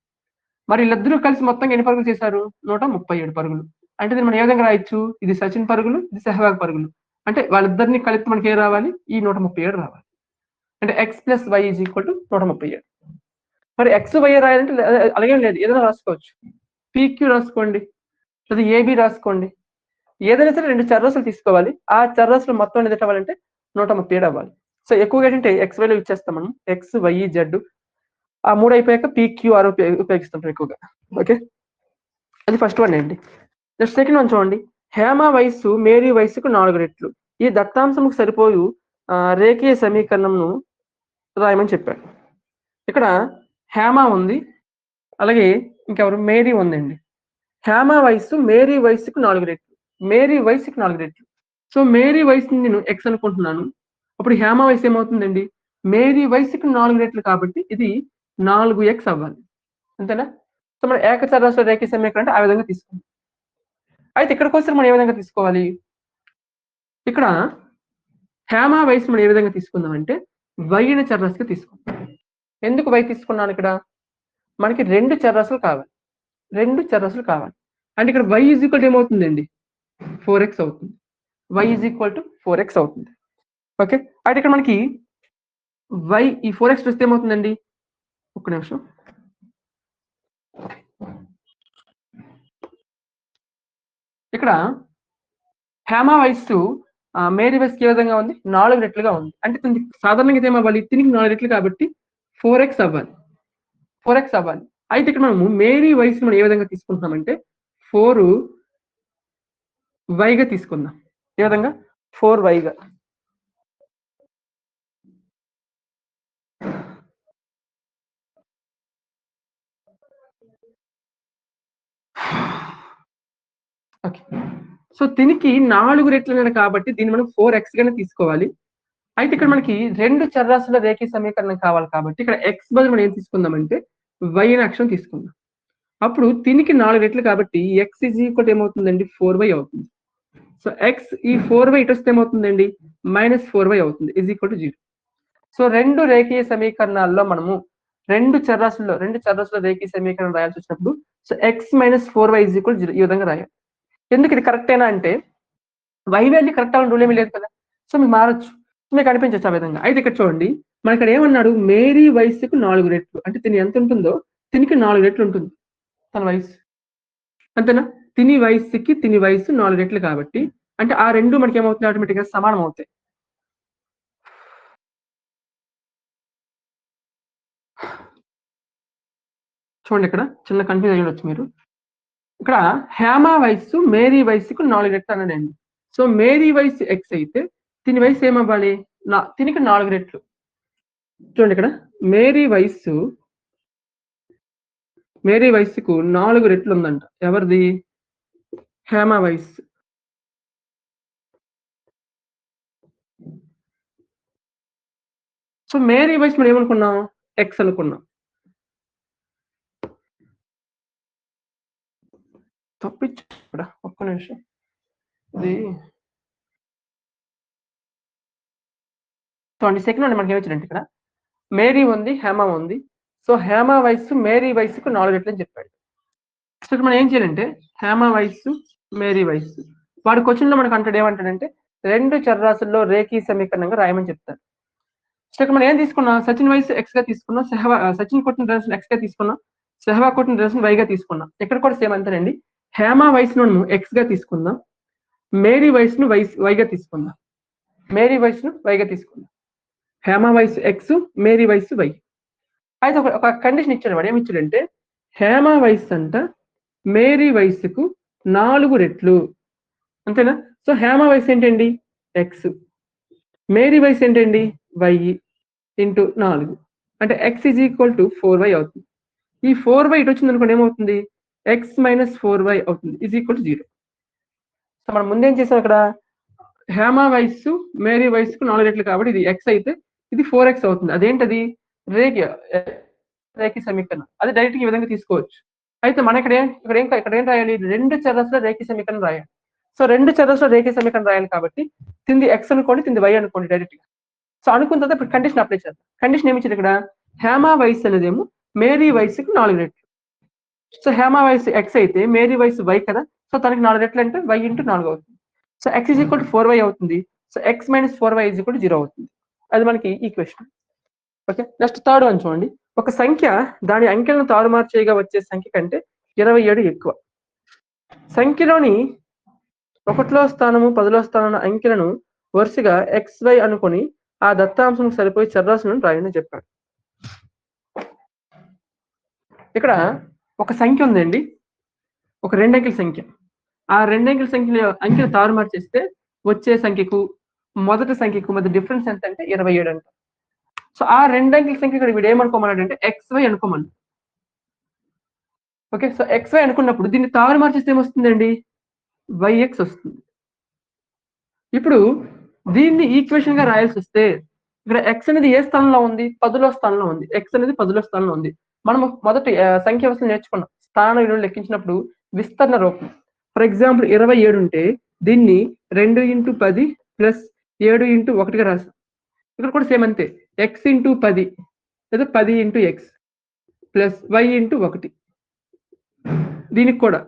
మరి వీళ్ళిద్దరూ కలిసి మొత్తంగా ఎన్ని పరుగులు చేశారు? 137 పరుగులు. అంటే దీన్ని మనం ఏ విధంగా రాయొచ్చు? ఇది సచిన్ పరుగులు, ఇది సెహ్వాగ్ పరుగులు. అంటే వాళ్ళిద్దరిని కలిపి మనకి ఏం రావాలి? ఈ 137 రావాలి. అంటే x + y = 137. మరి x, y రాయాలంటే అలాగేం లేదు. ఏదైనా రాసుకోవచ్చు. PQ రాసుకోండి. లేదా AB రాసుకోండి. ఏదైనా సరే 2 చరరాశులు తీసుకోవాలి. ఆ చరరాశులు మొత్తం అనేది అవ్వాలంటే 137 అవ్వాలి. సో ఎక్కువగా ఏంటంటే x, y లో ఇచ్చేస్తాం మనం. x, y, z ఆ 3 అయిపోయాక PQR ఉపయోగిస్తుంటాం ఎక్కువగా. ఓకే. అది ఫస్ట్ వన్ అండి. నెక్స్ట్ సెకండ్ వన్ చూడండి. హేమ వయస్సు మేరీ వయస్సుకు 4 రెట్లు. ఈ దత్తాంశముకు సరిపోయు రేఖీయ సమీకరణంను రాయమని చెప్పాడు. ఇక్కడ హేమ ఉంది, అలాగే ఇంకెవరు మేరీ ఉందండి. హేమ వయస్సు మేరీ వయస్సుకు 4 రెట్లు. మేరీ వయస్సుకు 4 రెట్లు. సో మేరీ వయసుని నేను ఎక్స్ అనుకుంటున్నాను. అప్పుడు హేమ వయసు ఏమవుతుందండి? మేరీ వయసుకు 4 రెట్లు కాబట్టి ఇది 4x అవ్వాలి. అంతేనా? సో మనం ఏకచరాశుల రేఖీయ సమీకరణం అంటే ఆ విధంగా తీసుకుందాం. అయితే ఇక్కడికి వస్తే మనం ఏ విధంగా తీసుకోవాలి? ఇక్కడ హేమ వయసు మనం ఏ విధంగా తీసుకుందాం అంటే వైన చరరాశిగా తీసుకుందాం. ఎందుకు వై తీసుకున్నాను? ఇక్కడ మనకి 2 చరరాశులు కావాలి. 2 చరరాశులు కావాలి. అంటే ఇక్కడ y ఈక్వల్ ఏమవుతుందండి? 4x అవుతుంది. y ఈక్వల్ టు 4x అవుతుంది. ఓకే. అయితే ఇక్కడ మనకి y ఈ 4x వస్తే ఏమవుతుందండి? ఒక్క నిమిషం. ఇక్కడ హేమ వయస్సు మేరీ వయస్సుకి ఏ విధంగా ఉంది? 4 రెట్లుగా ఉంది. అంటే సాధారణంగా ఏమవ్వాలి? దీనికి 4 రెట్లు కాబట్టి 4x అవ్వాలి. 4x అవ్వాలి. అయితే ఇక్కడ మనము మేరీ వయసు మనం ఏ విధంగా తీసుకుంటున్నామంటే 4y గా తీసుకుందాం. ఏ విధంగా? 4y గా. ఓకే. సో దీనికి 4 రెట్లు కాబట్టి దీన్ని మనం 4x గానే తీసుకోవాలి. అయితే ఇక్కడ మనకి 2 చరరాశుల రేఖీయ సమీకరణం కావాలి కాబట్టి ఇక్కడ x బదులు మనం ఏం తీసుకుందామంటే y అనే అక్షరం తీసుకుందాం. అప్పుడు దీనికి 4 రెట్లు కాబట్టి x ఈక్వల్ ఏమవుతుందండి? 4y అవుతుంది. సో x ఈ 4y ఇటు వస్తే ఏమవుతుందండి? -4y అవుతుంది. Equal to 0. సో 2 రేఖీయ సమీకరణాల్లో మనము 2 చరరాశుల రేఖీయ సమీకరణం రాయాల్సి వచ్చినప్పుడు సో x - 4y 0 ఈ విధంగా రాయాలి. ఎందుకు ఇది కరెక్టేనా అంటే y వాల్యూ కరెక్ట్ అవ్వాలని రూల్ ఏమీ లేదు కదా. సో మీకు మారచ్చు, మీకు అనిపించచ్చు ఆ విధంగా. అయితే ఇక్కడ చూడండి, మన ఇక్కడ ఏమన్నాడు? మేరీ వయస్సుకు 4 రెట్లు. అంటే తిని ఎంత ఉంటుందో తినికి 4 రెట్లు ఉంటుంది తన వయసు. అంతేనా? తిని వయస్సు 4 రెట్లు కాబట్టి అంటే ఆ రెండు మనకి ఏమవుతుంది? ఆటోమేటిక్ గా సమానం అవుతాయి. చూడండి, ఇక్కడ చిన్న కన్ఫ్యూజ్ అయ్యి ఉండొచ్చు మీరు. ఇక్కడ హేమ వయస్సు మేరీ వయస్సుకు 4 రెట్లు అన్నాడండి. సో మేరీ వయస్సు x అయితే తిని వయసు ఏమవ్వాలి? తినికి 4 రెట్లు. చూడండి, ఇక్కడ మేరీ వయస్సుకు 4 రెట్లు ఉందంట. ఎవరిది? హేమ వయస్సు. సో మేరీ వయసు మనం ఏమనుకున్నాం? x అనుకున్నాం. తప్పించు ఇక్కడ ఒక్క నిమిషం. ఇది చూడండి, సెకండ్ అండి మనకి ఏమొచ్చాడంటే ఇక్కడ మేరీ ఉంది, హేమ ఉంది. సో హేమ వయస్సు మేరీ వయస్సుకు 4 రెట్లు అని చెప్పాడు. సో ఇక్కడ మనం ఏం చేయాలంటే హేమ వయస్సు మేరీ వయస్సు వాడి క్వశ్చన్ లో మనకు అంటాడు ఏమంటాడంటే 2 చరరాశుల్లో రేఖీయ సమీకరణంగా రాయమని చెప్తారు. సో ఇక్కడ మనం ఏం తీసుకున్నాం? సచిన్ వయసు x గా తీసుకున్నాం, సచిన్ కొట్టిన రిలేషన్ x గా తీసుకున్నాం, సెహ్వా కొట్టిన రిలేషన్ y గా తీసుకున్నాం. ఇక్కడ కూడా సేమ్ అంతేనండి. హేమ వయసును మనము x గా తీసుకుందాం, మేరీ వయసును y గా తీసుకుందాం. హేమ వయసు x, మేరీ వయసు y. అయితే ఒక కండిషన్ ఇచ్చాడు. వాడు ఏమి ఇచ్చాడంటే హేమ వయసు అంట మేరీ వయసుకు 4 రెట్లు. అంతేనా? సో హేమ వయసు ఏంటండి? x, మేరీ వయసు ఏంటండి? y ఇంటూ 4 అంటే x ఈక్వల్ టు 4y అవుతుంది. ఈ 4y ఇటు వచ్చింది అనుకోండి ఏమవుతుంది? x - 4y అవుతుంది. Equal to 0. సో మనం ముందేం చేసాం? ఇక్కడ హేమ వయస్సు మేరీ వయసుకు 4 రెట్లు కాబట్టి ఇది x అయితే ఇది 4x అవుతుంది. అదేంటది? రేఖీయ సమీకరణం. అది డైరెక్ట్ ఈ విధంగా తీసుకోవచ్చు. అయితే మన ఇక్కడ ఏం రాయాలి? 2 చరరాశుల రేఖీయ సమీకరణం రాయాలి. సో 2 చరరాశుల రేఖీయ సమీకరణం రాయాలి కాబట్టి తింది x అనుకోండి, తింది y అనుకోండి డైరెక్ట్ గా. సో అనుకున్న తర్వాత ఇప్పుడు కండిషన్ అప్లై చేద్దాం. కండిషన్ ఏమి ఇచ్చారు ఇక్కడ? హేమ వయసు అనేదేమో మేరీ వయసుకు 4 రెట్లు. సో హేమ వయసు x అయితే మేరీ వయసు y కదా. సో తనకి 4 రెట్లు అంటే y ఇంటూ 4 అవుతుంది. So x equal to 4y అవుతుంది. So x - 4y equal to 0 అవుతుంది. అది మనకి equation. Okay. Next third one చూడండి. ఒక సంఖ్య దాని అంకెలను తారుమారు చేయగా వచ్చే సంఖ్య కంటే 27 ఎక్కువ. సంఖ్యలోని 1వ స్థానము 10వ స్థానం అంకెలను వరుసగా xy అనుకొని ఆ దత్తాంశం సరిపోయి చరరాశులను రాయని చెప్పాడు. ఇక్కడ ఒక సంఖ్య ఉందండి, ఒక 2 అంకెల సంఖ్య. ఆ రెండు అంకెలు తారుమారు చేస్తే వచ్చే సంఖ్యకు మొదటి సంఖ్యకు మధ్య డిఫరెన్స్ ఎంత అంటే 27 అంట. సో ఆ రెండు అంకెల సంఖ్య ఇక్కడ వీడు ఏమనుకోమన్నాడంటే XY అనుకోమన్నాడు. ఓకే, సో XY అనుకున్నప్పుడు దీన్ని తారుమారు చేస్తే ఏమొస్తుందండి? YX వస్తుంది. ఇప్పుడు దీన్ని ఈక్వేషన్ గా రాయాల్సి వస్తే ఇక్కడ x అనేది ఏ స్థానంలో ఉంది? 10లో స్థానంలో ఉంది. x అనేది 10లో స్థానంలో ఉంది. మనం మొదటి సంఖ్య వ్యవస్థను నేర్చుకున్నాం. స్థాన విలువలు లెక్కించినప్పుడు విస్తరణ రూపం. ఫర్ ఎగ్జాంపుల్ 27 ఉంటే దీన్ని 2 × 10 ప్లస్ 7 × 1గా రాసాం. ఇక్కడ కూడా సేమ్ అంతే. x × 10 లేదా 10 × x ప్లస్ y × 1. దీనికి కూడా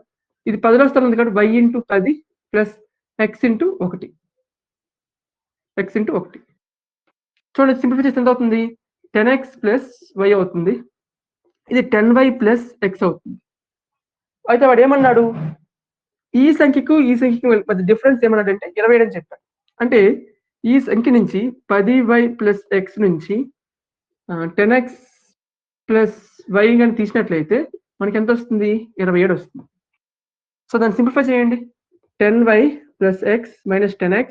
ఇది 10లో స్థానం ఉంది కాబట్టి y × 10 ప్లస్ x × 1. x × 1. చూడండి, సింప్లిఫై చేస్తే ఎంత అవుతుంది? 10x ప్లస్ y అవుతుంది. ఇది 10y ప్లస్ x అవుతుంది. అయితే వాడు ఏమన్నాడు? ఈ సంఖ్యకు మధ్య డిఫరెన్స్ ఏమన్నాడంటే 27 అని చెప్పాడు. అంటే ఈ సంఖ్య నుంచి 10y ప్లస్ x నుంచి 10x ప్లస్ y కానీ తీసినట్లయితే మనకి ఎంత వస్తుంది? 27 వస్తుంది. సో దాన్ని సింప్లిఫై చేయండి. 10y plus x minus 10x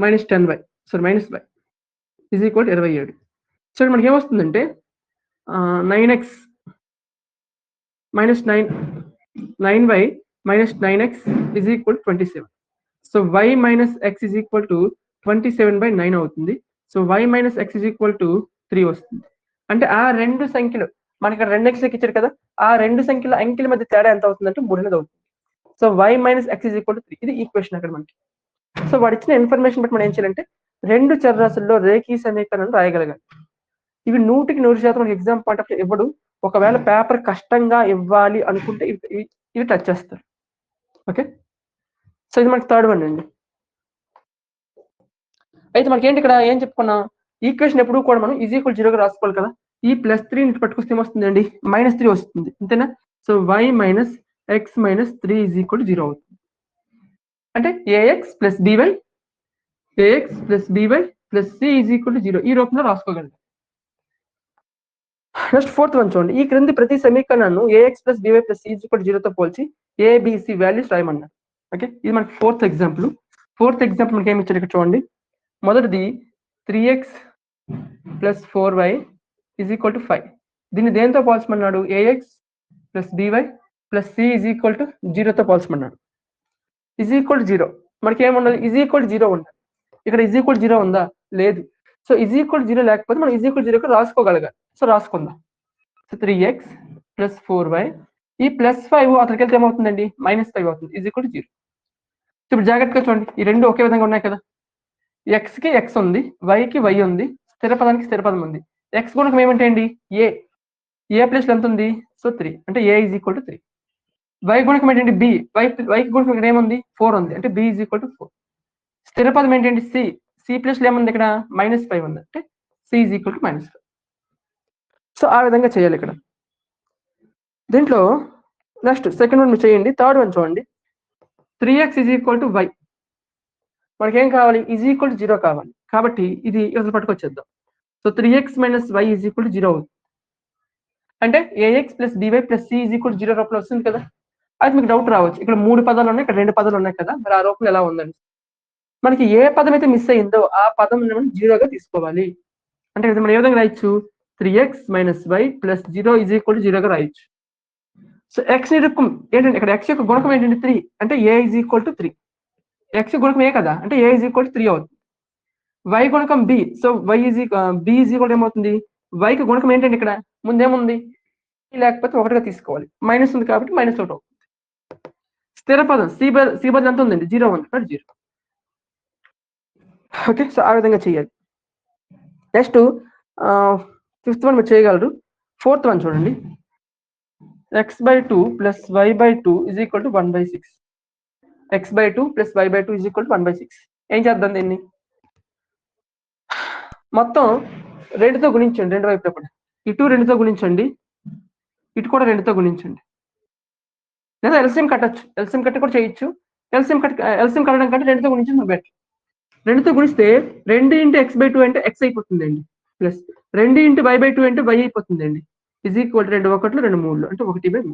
minus 10y minus y is equal 27. So మనకి ఏమొస్తుందంటే 9x minus 9y minus 9x is equal 27. So y minus x is equal to 27/9 అవుతుంది. So y minus x is equal to 3 వస్తుంది. అంటే ఆ రెండు సంఖ్యలు మనకి ఇక్కడ 2x ఇచ్చారు కదా, ఆ రెండు సంఖ్యల అంకెల మధ్య తేడా ఎంత అవుతుందంటే 3 అనేది అవుతుంది. So y minus x is equal to 3. ఇది ఈక్వేషన్ అక్కడ మనకి. సో వాడు ఇచ్చిన ఇన్ఫర్మేషన్ బట్టి మనం ఏం చేయాలంటే రెండు చరరాశుల్లో రేఖీ సమీకరణం రాయగలగాలి. ఇవి 100% మనకి ఎగ్జామ్ పాయింట్ ఆఫ్ ఇవ్వడు. ఒకవేళ పేపర్ కష్టంగా ఇవ్వాలి అనుకుంటే ఇవి టచ్ చేస్తారు. ఓకే, సో ఇది మనకి థర్డ్ వన్ అండి. అయితే మనకి ఏంటి ఇక్కడ ఏం చెప్పుకున్నాం? ఈక్వేషన్ ఎప్పుడు కూడా మనం ఈజ్ ఈక్వల్ 0గా రాసుకోవాలి కదా. ఈ +3 పట్టుకొస్తే ఏమొస్తుందండి? -3 వస్తుంది, అంతేనా? So y minus x minus 3 is equal to 0 అవుతుంది. అంటే ax plus by plus c is equal to 0 ఈ రూపంలో రాసుకోగలం. నెక్స్ట్ ఫోర్త్ వన్ చూడండి. ఈ క్రింది ప్రతి సమీకరణాన్ని ax plus by plus c is equal to 0తో పోల్చి ABC వాల్యూస్ రాయమన్నారు. ఓకే, ఇది మనకి ఫోర్త్ ఎగ్జాంపుల్ మనకి ఏమి ఇచ్చారు ఇక్కడ చూడండి. మొదటిది 3x plus 4y is equal to 5. దీన్ని దేంతో పోల్చమన్నాడు? ax plus by plus c is equal to 0తో పోల్చమన్నాడు. ఈజ్ ఈక్వల్ టు 0 మనకి ఏముండాలి? ఈజ్ ఈక్వల్ టు 0 ఉండాలి. ఇక్కడ ఈజ్ ఈక్వల్ 0 ఉందా? లేదు. సో ఈజ్ ఈక్వల్ 0 లేకపోతే మనం ఈజ్ ఈక్వల్ 0కి రాసుకోగలగాలి. సో రాసుకుందాం. సో 3x ప్లస్ 4y, ఈ +5 అతనికి వెళ్తే ఏమవుతుందండి? -5 అవుతుంది. Is equal to 0. ఇప్పుడు జాగ్రత్తగా చూడండి, ఈ రెండు ఒకే విధంగా ఉన్నాయి కదా. x కి x ఉంది, y కి y ఉంది, స్థిర పదానికి స్థిర పదం ఉంది. x గుణకం ఏమంటే అండి? a ప్లస్ ఎంత ఉంది? సో 3, అంటే a is equal to 3. y గుణకం ఏంటంటే b, y కి గుణకం ఇక్కడ ఏముంది? 4 ఉంది, అంటే b ఈజ్ ఈక్వల్ టు 4. స్థిర పదం ఏంటంటే c ప్లస్ ఏముంది? ఇక్కడ -5 ఉంది, అంటే c is equal to -5. So ఆ విధంగా చేయాలి ఇక్కడ. దీంట్లో నెక్స్ట్ సెకండ్ వన్ చేయండి. థర్డ్ వన్ చూడండి. 3x is equal to y. మనకేం కావాలి? ఈజ్ ఈక్వల్ టు 0 కావాలి. కాబట్టి ఇది అసలు పట్టుకొచ్చేద్దాం. So 3x minus y is equal to 0 అవుతుంది. అంటే ax plus by plus c is equal to 0 రూపంలో వస్తుంది కదా. అది మీకు డౌట్ రావచ్చు, ఇక్కడ 3 పదాలు ఉన్నాయి, ఇక్కడ 2 పదాలు ఉన్నాయి కదా, మరి ఆ రూపంలో ఎలా ఉందండి? మనకి ఏ పదం అయితే మిస్ అయ్యిందో ఆ పదం మనం 0గా తీసుకోవాలి. అంటే మనం ఏ విధంగా రాయొచ్చు? 3x minus y plus 0 is equal to 0గా రాయొచ్చు. సో x నిరూపం ఏంటంటే ఇక్కడ x యొక్క గుణకం ఏంటంటే 3, అంటే a is equal to 3. x గుణకం ఏ కదా, అంటే a ఈజ్ ఈక్వల్ టు 3 అవుతుంది. y గుణకం b, so b is equal ఏమవుతుంది? y కి గుణకం ఏంటంటే ఇక్కడ ముందేముంది? లేకపోతే 1గా తీసుకోవాలి, మైనస్ ఉంది కాబట్టి -1 అవుతుంది. స్థిర పదం c బదులు ఎంత ఉందండి? 0 ఉంది, కాబట్టి 0. ఓకే, సో ఆ విధంగా చేయాలి. నెక్స్ట్ ఫిఫ్త్ వన్ మీరు చేయగలరు. ఫోర్త్ వన్ చూడండి. x/2 plus y/2 is equal to 1/6. x/2 plus y/2 is equal to 1/6. ఏం చేద్దాం దీన్ని? మొత్తం 2తో గుణించండి, రెండు వైపులా కూడా. ఇటు 2తో గుణించండి, ఇటు కూడా 2తో గుణించండి. లేదా ఎల్సిఎం కట్టచ్చు, ఎల్సిఎం కట్టి కూడా చేయొచ్చు. ఎల్సిఎం కట్టడం కంటే 2తో గుణించడం బెటర్. 2తో గుణిస్తే 2 × x/2 అంటే x అయిపోతుందండి, ప్లస్ 2 × y/2 అంటే y అయిపోతుందండి. ఈజ్ ఈక్వల్ 2 1 2 3, అంటే 1/3.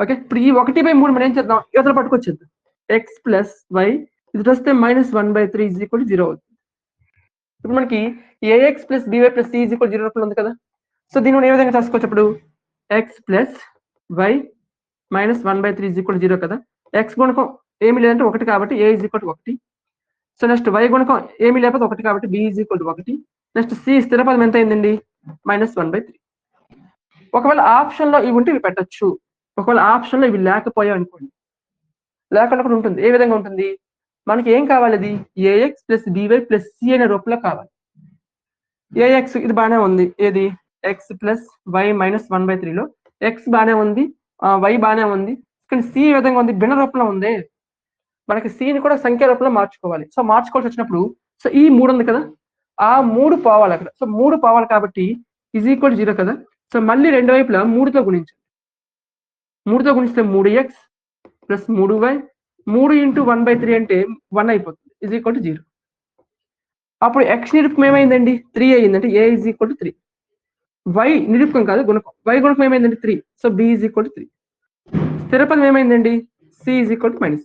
ఓకే, ఇప్పుడు ఈ 1/3 మనం ఏం చేద్దాం, యువతల పట్టుకొచ్చేద్దాం. ఎక్స్ ప్లస్ వై ఇది వస్తే -1/3 ఈజ్ ఈక్వల్ 0 అవుతుంది. ఇప్పుడు మనకి a x plus b y plus c is equal 0 రూపంలో ఉంది కదా. సో దీన్ని మనం ఏ విధంగా రాసుకోవచ్చు అప్పుడు, x plus y -1/3 is equal 0 కదా. ఎక్స్ గుణకం ఏమీ లేదంటే 1 కాబట్టి a is equal 1. So next y గుణకం ఏమీ లేకపోతే 1 కాబట్టి b is equal 1. Next c స్థిర పదం ఎంత అయిందండి, -1/3. ఒకవేళ ఆప్షన్ లో ఇవి ఉంటే ఇవి పెట్టచ్చు, ఒకవేళ ఆప్షన్ లో ఇవి లేకపోయాయి అనుకోండి, లేకుండా కూడా ఉంటుంది. ఏ విధంగా ఉంటుంది, మనకి ఏం కావాలి, అది a x plus b y plus c అనే రూపంలో కావాలి. ఏఎక్స్ ఇది బాగానే ఉంది, ఏది ఎక్స్ ప్లస్ వై -1/3లో ఎక్స్ బాగానే ఉంది, వై బాగానే ఉంది, కానీ సి ఏ విధంగా ఉంది, భిన్న రూపంలో ఉంది. మనకి సిని కూడా సంఖ్య రూపంలో మార్చుకోవాలి. సో మార్చుకోవాల్సి వచ్చినప్పుడు సో ఈ 3 ఉంది కదా, ఆ 3 పోవాలి అక్కడ. సో 3 పోవాలి కాబట్టి ఈజ్ ఈక్వల్ 0 కదా. సో మళ్ళీ రెండు వైపులా 3తో గుణించండి. 3తో గుణిస్తే 3x ప్లస్ 3y 3 × 1/3 అంటే 1 అయిపోతుంది, ఈజ్ ఈక్వల్ 0. అప్పుడు x నిరూపకం ఏమైందండి, 3 అయ్యిందంటే ఏ ఈజ్ ఈక్వల్ 3. y నిరూపకం కాదు గుణకం, y గుణకం ఏమైందండి 3. So b is equal 3. స్థిరపదం ఏమైందండి, c is equal -1.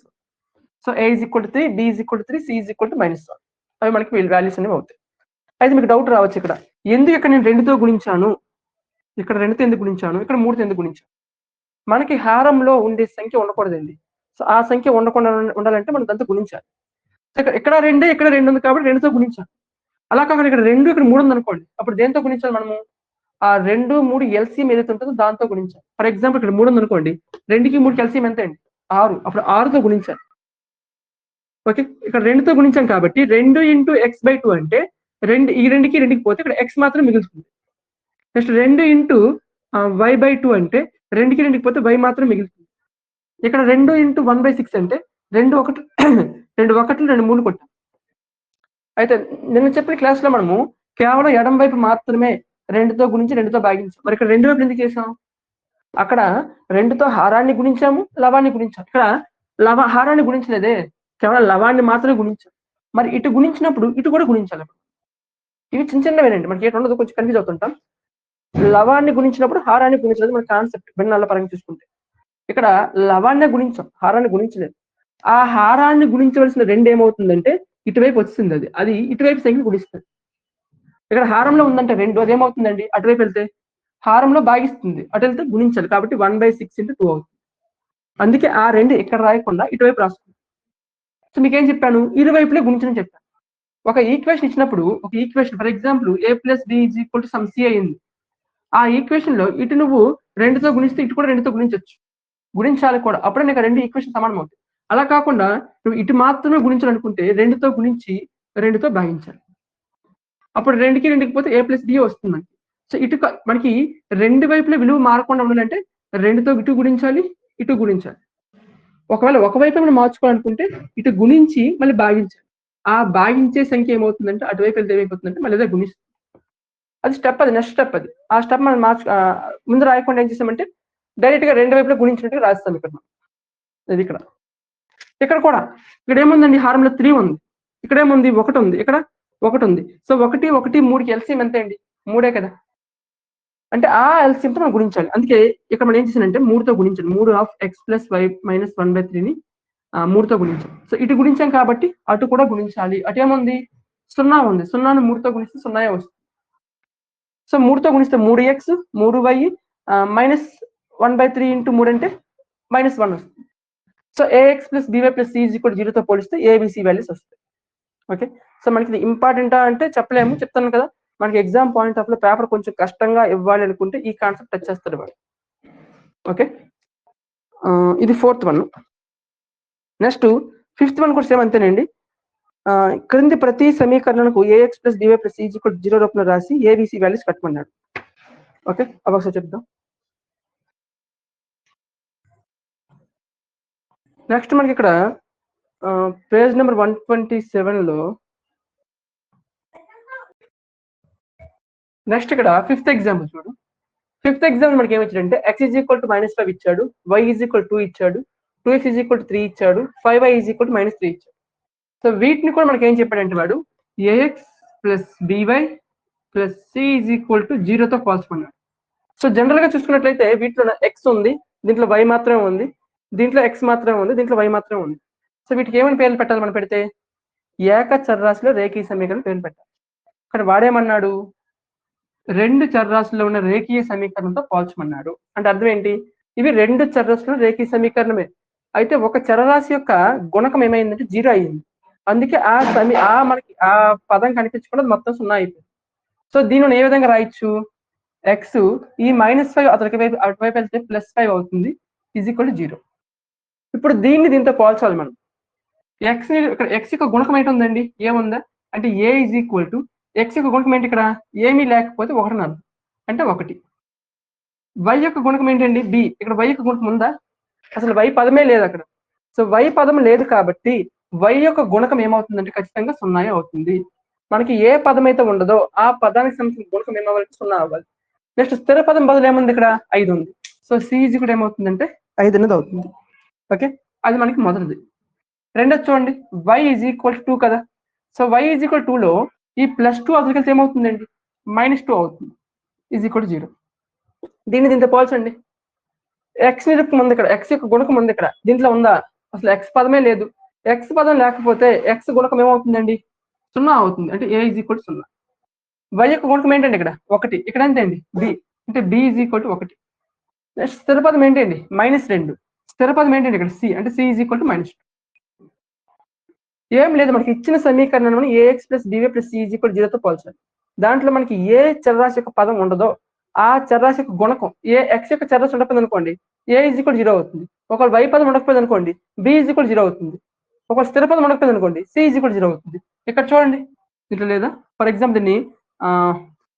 So a is equal 3, b is equal 3, c is equal -1. అవి మనకి వాల్యూస్ అనేవి అవుతాయి. అయితే మీకు డౌట్ రావచ్చు ఇక్కడ, ఎందుకు ఇక్కడ నేను 2తో గుణించాను, ఇక్కడ 2తో ఎందుకు గుణించాను, ఇక్కడ 3తో ఎందుకు గుణించాను. మనకి హారంలో ఉండే సంఖ్య ఉండకూడదండి. సో ఆ సంఖ్య ఉండకుండా ఉండాలంటే మనం దాంతో గుణించాలి. ఇక్కడ 2 ఇక్కడ 2 ఉంది కాబట్టి 2తో గుణించాలి. అలా కాకుండా ఇక్కడ 2 ఇక్కడ 3 ఉంది అనుకోండి, అప్పుడు దేంతో గుణించాలి మనము, ఆ 2, 3 ఎల్సిఎం ఏదైతే ఉంటుందో దాంతో గుణించాలి. ఫర్ ఎగ్జాంపుల్ ఇక్కడ 3 ఉంది అనుకోండి, 2కి 3కి ఎల్సిఎం ఎంత అండి, 6. అప్పుడు 6తో గుణించాలి. ఓకే, ఇక్కడ 2తో గుణించాం కాబట్టి 2 × x/2 అంటే 2 ఈ 2కి 2కి పోతే ఇక్కడ x మాత్రం మిగులుతుంది. నెక్స్ట్ 2 × y/2 అంటే 2కి 2కి పోతే y మాత్రం మిగులుతుంది. ఇక్కడ 2 × 1/6 అంటే 2 1 2 1 2 3 కొట్టాం. అయితే నిన్న చెప్పిన క్లాస్ లో మనము కేవలం ఎడమ వైపు మాత్రమే 2తో గుణించి 2తో భాగించాం. మరి ఇక్కడ 2 వైపు ఎందుకు చేసాం, అక్కడ 2తో హారాన్ని గుణించాము, లవాన్ని గుణించాం. ఇక్కడ హారాన్ని గుణించలేదే, కేవలం లవాన్ని మాత్రమే గుణించాం. మరి ఇటు గుణించినప్పుడు ఇటు కూడా గుణించాలి. ఇవి చిన్న చిన్నవేనండి, మనకి ఏంటి ఉండదు, కొంచెం కన్ఫ్యూజ్ అవుతుంటాం. లవాన్ని గుణించినప్పుడు హారాన్ని గుణించలేదు, మన కాన్సెప్ట్ భిన్నాల పరంగా చూసుకుంటే. ఇక్కడ లవాన్ని గుణించాం, హారాన్ని గుణించలేదు. ఆ హారాన్ని గుణించవలసిన 2 ఏమవుతుందంటే ఇటువైపు వస్తుంది, అది ఇటువైపు సంఖ్యను గుణిస్తుంది. ఇక్కడ హారంలో ఉందంటే 2, అది ఏమవుతుందండి, అటువైపు వెళ్తే హారంలో భాగిస్తుంది, అటు వెళ్తే గుణించాలి కాబట్టి 1/6 × 2 అవుతుంది. అందుకే ఆ 2 ఇక్కడ రాయకుండా ఇటువైపు రాస్తుంది. సో మీకేం చెప్పాను, ఇరువైపులే గుణించని చెప్పాను. ఒక ఈక్వేషన్ ఇచ్చినప్పుడు, ఒక equation for example a + b = some c అయింది. ఆ ఈక్వేషన్ లో ఇటు నువ్వు 2తో గుణిస్తే ఇటు కూడా 2తో గుణించవచ్చు, గుణించాలి కూడా, అప్పుడే నీకు 2 ఈక్వేషన్ సమానం అవుతాయి. అలా కాకుండా నువ్వు ఇటు మాత్రమే గుణించాలనుకుంటే 2తో గుణించి 2తో భాగించాలి. అప్పుడు 2కి 2కి పోతే a + b వస్తుంది మనకి. సో ఇటు మనకి 2 వైపుల విలువ మారకుండా ఉండాలంటే 2తో ఇటు గుణించాలి, ఇటు గుణించాలి. ఒకవేళ ఒకవైపు మనం మార్చుకోవాలనుకుంటే ఇటు గుణించి మళ్ళీ భాగించాలి. ఆ భాగించే సంఖ్య ఏమవుతుందంటే అటువైపు వెళ్తే ఏమైపోతుందంటే మళ్ళీ అదే గుణిస్తుంది. అది స్టెప్, అది నెక్స్ట్ స్టెప్. అది ఆ స్టెప్ మనం ముందు రాయకుండా ఏం చేసామంటే డైరెక్ట్ గా 2 వైపులా గుణించినట్టుగా రాస్తాం. ఇక్కడ ఇక్కడ కూడా ఇక్కడ ఏముందండి, హారంలో 3 ఉంది, ఇక్కడ ఏముంది 1 ఉంది, ఇక్కడ 1 ఉంది. సో 1 1 3కి ఎల్సిఎం ఎంత అండి, 3 కదా. అంటే ఆ ఎల్సిఎంతో మనం గుణించాలి. అందుకే ఇక్కడ మనం ఏం చేసానంటే 3తో గుణించాలి. 3 ఆఫ్ x + y - 1/3ని 3తో గుణించాం. సో ఇటు గుణించాం కాబట్టి అటు కూడా గుణించాలి. అటు ఏముంది, 0 ఉంది, 0ని 3తో గుణిస్తే 0 వస్తుంది. సో 3తో గుణిస్తే 3x 3y -1/3 × 3 అంటే -1 వస్తుంది. సో ax + by + c = 0తో పోలిస్తే abc వాల్యూస్ వస్తాయి. ఓకే, సో మనకి ఇది ఇంపార్టెంటా అంటే చెప్పలేము, చెప్తాను కదా. మనకి ఎగ్జామ్ పాయింట్ ఆఫ్ లో పేపర్ కొంచెం కష్టంగా ఇవ్వాలి అనుకుంటే ఈ కాన్సెప్ట్ టచ్ చేస్తారు వాడు. ఓకే, ఇది 4th one. Next 5th one కూడా సేమ్ అంతేనండి. క్రింది ప్రతి సమీకరణకు ax + by + c = 0 రూపంలో రాసి abc వాల్యూస్ కట్టమన్నాడు. ఓకే, అవి ఒకసారి చెప్దాం. నెక్స్ట్ మనకి ఇక్కడ పేజ్ నెంబర్ 127లో నెక్స్ట్ ఇక్కడ 5th ఎగ్జాంపుల్ చూడు. 5th ఎగ్జాంపుల్ మనకి ఏమి ఇచ్చాడంటే x = -5 ఇచ్చాడు, y = 2 ఇచ్చాడు, 2x = 3 ఇచ్చాడు, 5y = -3 ఇచ్చాడు. సో వీటిని కూడా మనకి ఏం చెప్పాడంటే వాడు ax + by + c = 0తో పోల్చుకున్నాడు. So general గా చూసుకున్నట్లయితే వీటిలో x ఉంది, దీంట్లో y మాత్రమే ఉంది, దీంట్లో x మాత్రమే ఉంది, దీంట్లో y మాత్రమే ఉంది. సో వీటికి ఏమని పేర్లు పెట్టాలి మనం పెడితే? ఏక చరరాశిలో రేఖీయ సమీకరణం పేర్లు పెట్టాలి. కానీ వాడేమన్నాడు, రెండు చరరాశుల్లో ఉన్న రేఖీయ సమీకరణంతో పోల్చమన్నాడు. అంటే అర్థం ఏంటి? ఇవి రెండు చరరాశుల రేఖీయ సమీకరణమే. అయితే ఒక చరరాశి యొక్క గుణకం ఏమైందంటే 0 అయ్యింది. అందుకే మనకి ఆ పదం కనిపించకుండా మొత్తం 0 అయిపోయింది. సో దీనిని ఏ విధంగా రాయొచ్చు? x ఈ -5 అటువైపు వెళ్తే +5 అవుతుంది = 0. ఇప్పుడు దీంతో పోల్చాలి మనం. ఇక్కడ x యొక్క గుణకం ఏంటుందండి? ఏముందా అంటే a = x యొక్క గుణకం ఏంటి? ఇక్కడ ఏమీ లేకపోతే 1 అని అర్థం, అంటే 1. y యొక్క గుణకం ఏంటండి? b. ఇక్కడ y యొక్క గుణకం ఉందా? అసలు y పదమే లేదు అక్కడ. సో y పదం లేదు కాబట్టి y యొక్క గుణకం ఏమవుతుందంటే ఖచ్చితంగా 0 అవుతుంది. మనకి ఏ పదం అయితే ఉండదో ఆ పదానికి సంబంధించిన గుణకం ఏమవ్వాలి? 0 అవ్వాలి. నెక్స్ట్ స్థిర పదం బదులు ఏముంది? ఇక్కడ 5 ఉంది. సో c కూడా ఏమవుతుందంటే 5 అనేది అవుతుంది. ఓకే, అది మనకి మొదటిది. రెండోది చూడండి, y = 2 కదా. సో y = 2 లో ఈ +2 అదరికెళ్తే ఏమవుతుందండి? -2 అవుతుంది = 0. దీంతో పోల్చండి. x ముందు ఇక్కడ x యొక్క గుణకం ఉంది, ఇక్కడ దీంట్లో ఉందా? అసలు x పదమే లేదు. x పదం లేకపోతే x గుణకం ఏమవుతుందండి? 0 అవుతుంది, అంటే a = 0. y యొక్క గుణకం ఏంటండి? ఇక్కడ 1. ఇక్కడ ఎంత అండి? b. అంటే b = 1. నెక్స్ట్ స్థిర పదం ఏంటండి? -2. స్థిర పదం ఏంటండి? ఇక్కడ c. అంటే c = -2. ఏం లేదు, మనకి ఇచ్చిన సమీకరణం ax + by + c = 0తో పోల్చాలి. దాంట్లో మనకి ఏ చరరాశి యొక్క పదం ఉండదో ఆ చరరాశి యొక్క గుణకం x యొక్క చరరాశి ఉండకపోయింది అనుకోండి, a = 0 అవుతుంది. ఒకవేళ y పదం ఉండకపోయింది అనుకోండి, b = 0 అవుతుంది. ఒకవేళ స్థిర పదం ఉండకపోయింది అనుకోండి, c = 0 అవుతుంది. ఇక్కడ చూడండి, ఇట్లా లేదా? ఫర్ ఎగ్జాంపుల్ దీన్ని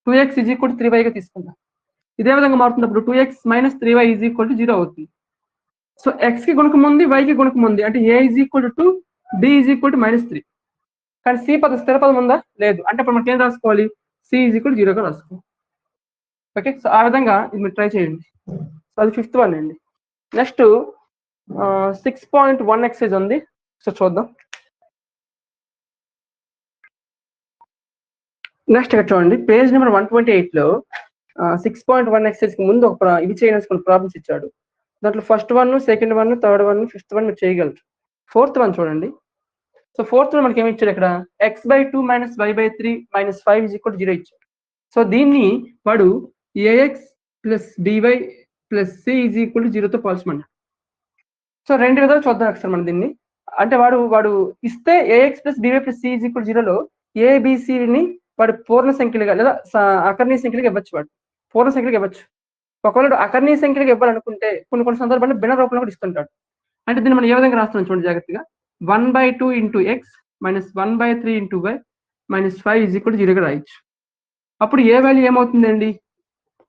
2x = 3y గా తీసుకుందాం. ఇదే విధంగా మారుతున్నప్పుడు 2x - 3y = 0 అవుతుంది. సో x కి గుణకం ఉంది, y కి గుణకం ఉంది, అంటే a = 2, b = -3. కానీ c పదం స్థిర పదం ఉందా? లేదు. అంటే ఇప్పుడు మనకి ఏం రాసుకోవాలి? c = 0గా రాసుకోవాలి. ఓకే, సో ఆ విధంగా ఇది మీరు ట్రై చేయండి. సో అది 5th వన్ అండి. నెక్స్ట్ 6.1 ఎక్సైజ్ ఉంది. సో చూద్దాం. నెక్స్ట్ ఇక్కడ చూడండి, పేజ్ నెంబర్ 128లో 6.1 ఎక్సైజ్ కి ముందు ఇవి చేయడానికి ప్రాబ్లమ్స్ ఇచ్చాడు. దాంట్లో first one, second one, third one, 5th one మీరు చేయగలరు. 4th వన్ చూడండి. సో 4th వన్ మనకి ఏమి ఇచ్చాడు? ఇక్కడ x/2 - y/3 - 5 = 0 ఇచ్చాడు. సో దీన్ని వాడు ax + by + c = 0తో పోల్చమన్నాడు. సో రెండు విధాలు చూద్దాం ఒకసారి మనం దీన్ని. అంటే వాడు ఇస్తే ax + by + c = 0లో abcని వాడు పూర్ణ సంఖ్యలుగా లేదా అకర్ణీయ సంఖ్యలుగా ఇవ్వచ్చు. వాడు పూర్ణ సంఖ్యలుగా ఇవ్వచ్చు. ఒకవేళ అకర్ణీయ సంఖ్యలుగా ఇవ్వాలనుకుంటే కొన్ని సందర్భాల్లో భిన్న రూపంలో కూడా ఇస్తుంటాడు. అంటే దీన్ని మనం ఏ విధంగా రాస్తున్నాం చూడండి జాగ్రత్తగా. 1/2 × x - 1/3 × y - 5 = 0గా రాయొచ్చు. అప్పుడు ఏ వాల్యూ ఏమవుతుందండి?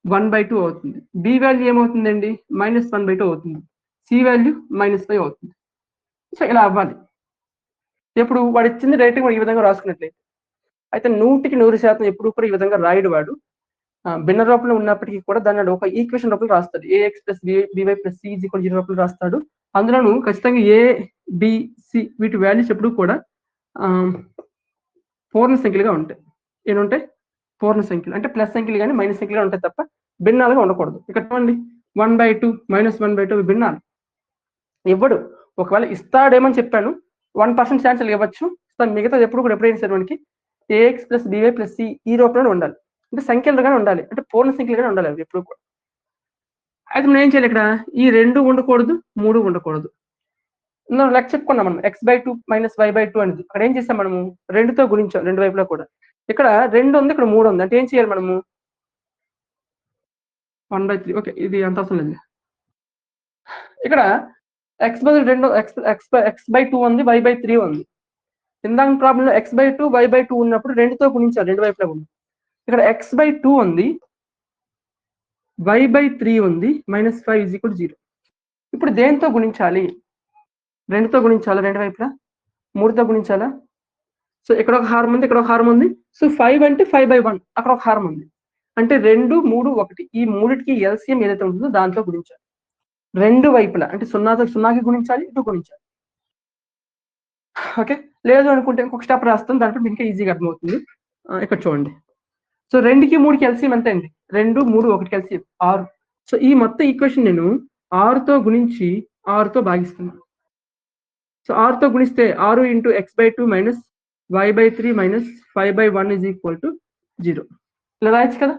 1/2 అవుతుంది. బి వాల్యూ ఏమవుతుందండి? -1/2 అవుతుంది. సి వాల్యూ -5 అవుతుంది. సో ఇలా అవ్వాలి. ఎప్పుడు వాడు ఇచ్చింది రేటింగ్ ఈ విధంగా రాసుకున్నట్లయితే. అయితే 100% ఎప్పుడు కూడా ఈ విధంగా రాయడు వాడు. భిన్న రూపంలో ఉన్నప్పటికీ కూడా దాన్ని ఒక ఈక్వేషన్ రూపంలో రాస్తాడు. ax + by + c = 0 రూపంలో రాస్తాడు. అందులోను ఖచ్చితంగా a, b, c వీటి వాల్యూస్ ఎప్పుడు కూడా పూర్ణ సంఖ్యలుగా ఉంటాయి. ఏముంటాయి? పూర్ణ సంఖ్యలు. అంటే ప్లస్ సంఖ్యలు కానీ మైనస్ సంఖ్యలు ఉంటాయి తప్ప భిన్నాలుగా ఉండకూడదు. ఇక్కడ చూడండి 1/2 - 1/2 భిన్నాలు ఇవ్వడు. ఒకవేళ ఇస్తాడేమని చెప్పాను, 1% ఛాన్స్ ఇవ్వచ్చు. మిగతాది ఎప్పుడు కూడా ఎప్పుడైనా సరే మనకి ax + by + c ఈ రూపంలో ఉండాలి. అంటే సంఖ్యలుగానే ఉండాలి, అంటే పూర్ణ సంఖ్యలుగానే ఉండాలి అవి ఎప్పుడు కూడా. అయితే మనం ఏం చేయాలి? ఇక్కడ ఈ 2 ఉండకూడదు, 3 ఉండకూడదు. లెక్క చెప్పుకున్నాం మనం x/2 - y/2 అనేది. అక్కడ ఏం చేసాం మనము? 2తో గుణించాం రెండు వైపులా కూడా. ఇక్కడ 2 ఉంది, ఇక్కడ 3 ఉంది. అంటే ఏం చేయాలి మనము? 1/3. ఓకే, ఇది అంత అవసరం లేదు. ఇక్కడ x బదులు 2 x/2 ఉంది, y/3 ఉంది. ఇందాక ప్రాబ్లంలో x/2 y/2 ఉన్నప్పుడు 2తో గుణించాలి రెండు వైపులా కూడా. ఇక్కడ x/2 ఉంది, y/3 ఉంది, -5 = 0. ఇప్పుడు దేంతో గుణించాలి? 2తో గుణించాలా రెండు వైపులా? 3తో గుణించాలా? సో ఇక్కడ ఒక హారం ఉంది, ఇక్కడ ఒక హారం ఉంది. సో 5 అంటే 5/1 అక్కడ ఒక హారం ఉంది. అంటే 2, 3, 1 ఈ మూడిటికి ఎల్సిఎం ఏదైతే ఉంటుందో దాంతో గుణించాలి రెండు వైపులా. అంటే 0తో 0కి గుణించాలి, ఇటు గుణించాలి. ఓకే, లేదు అనుకుంటే ఇంకొక స్టెప్ రాస్తాం, దాంట్లో ఇంకా ఈజీగా అర్థమవుతుంది. ఇక్కడ చూడండి. సో 2కి 3కి ఎల్సిఎం ఎంత అండి? 2, 3, 1 ఎల్సిఎం 6. సో ఈ మొత్తం ఈక్వేషన్ నేను 6తో గుణించి 6తో భాగిస్తుంది. సో 6తో గుణిస్తే 6 into x/2 minus y/3 minus 5/1 is equal to 0. ఇలా రాయొచ్చు కదా.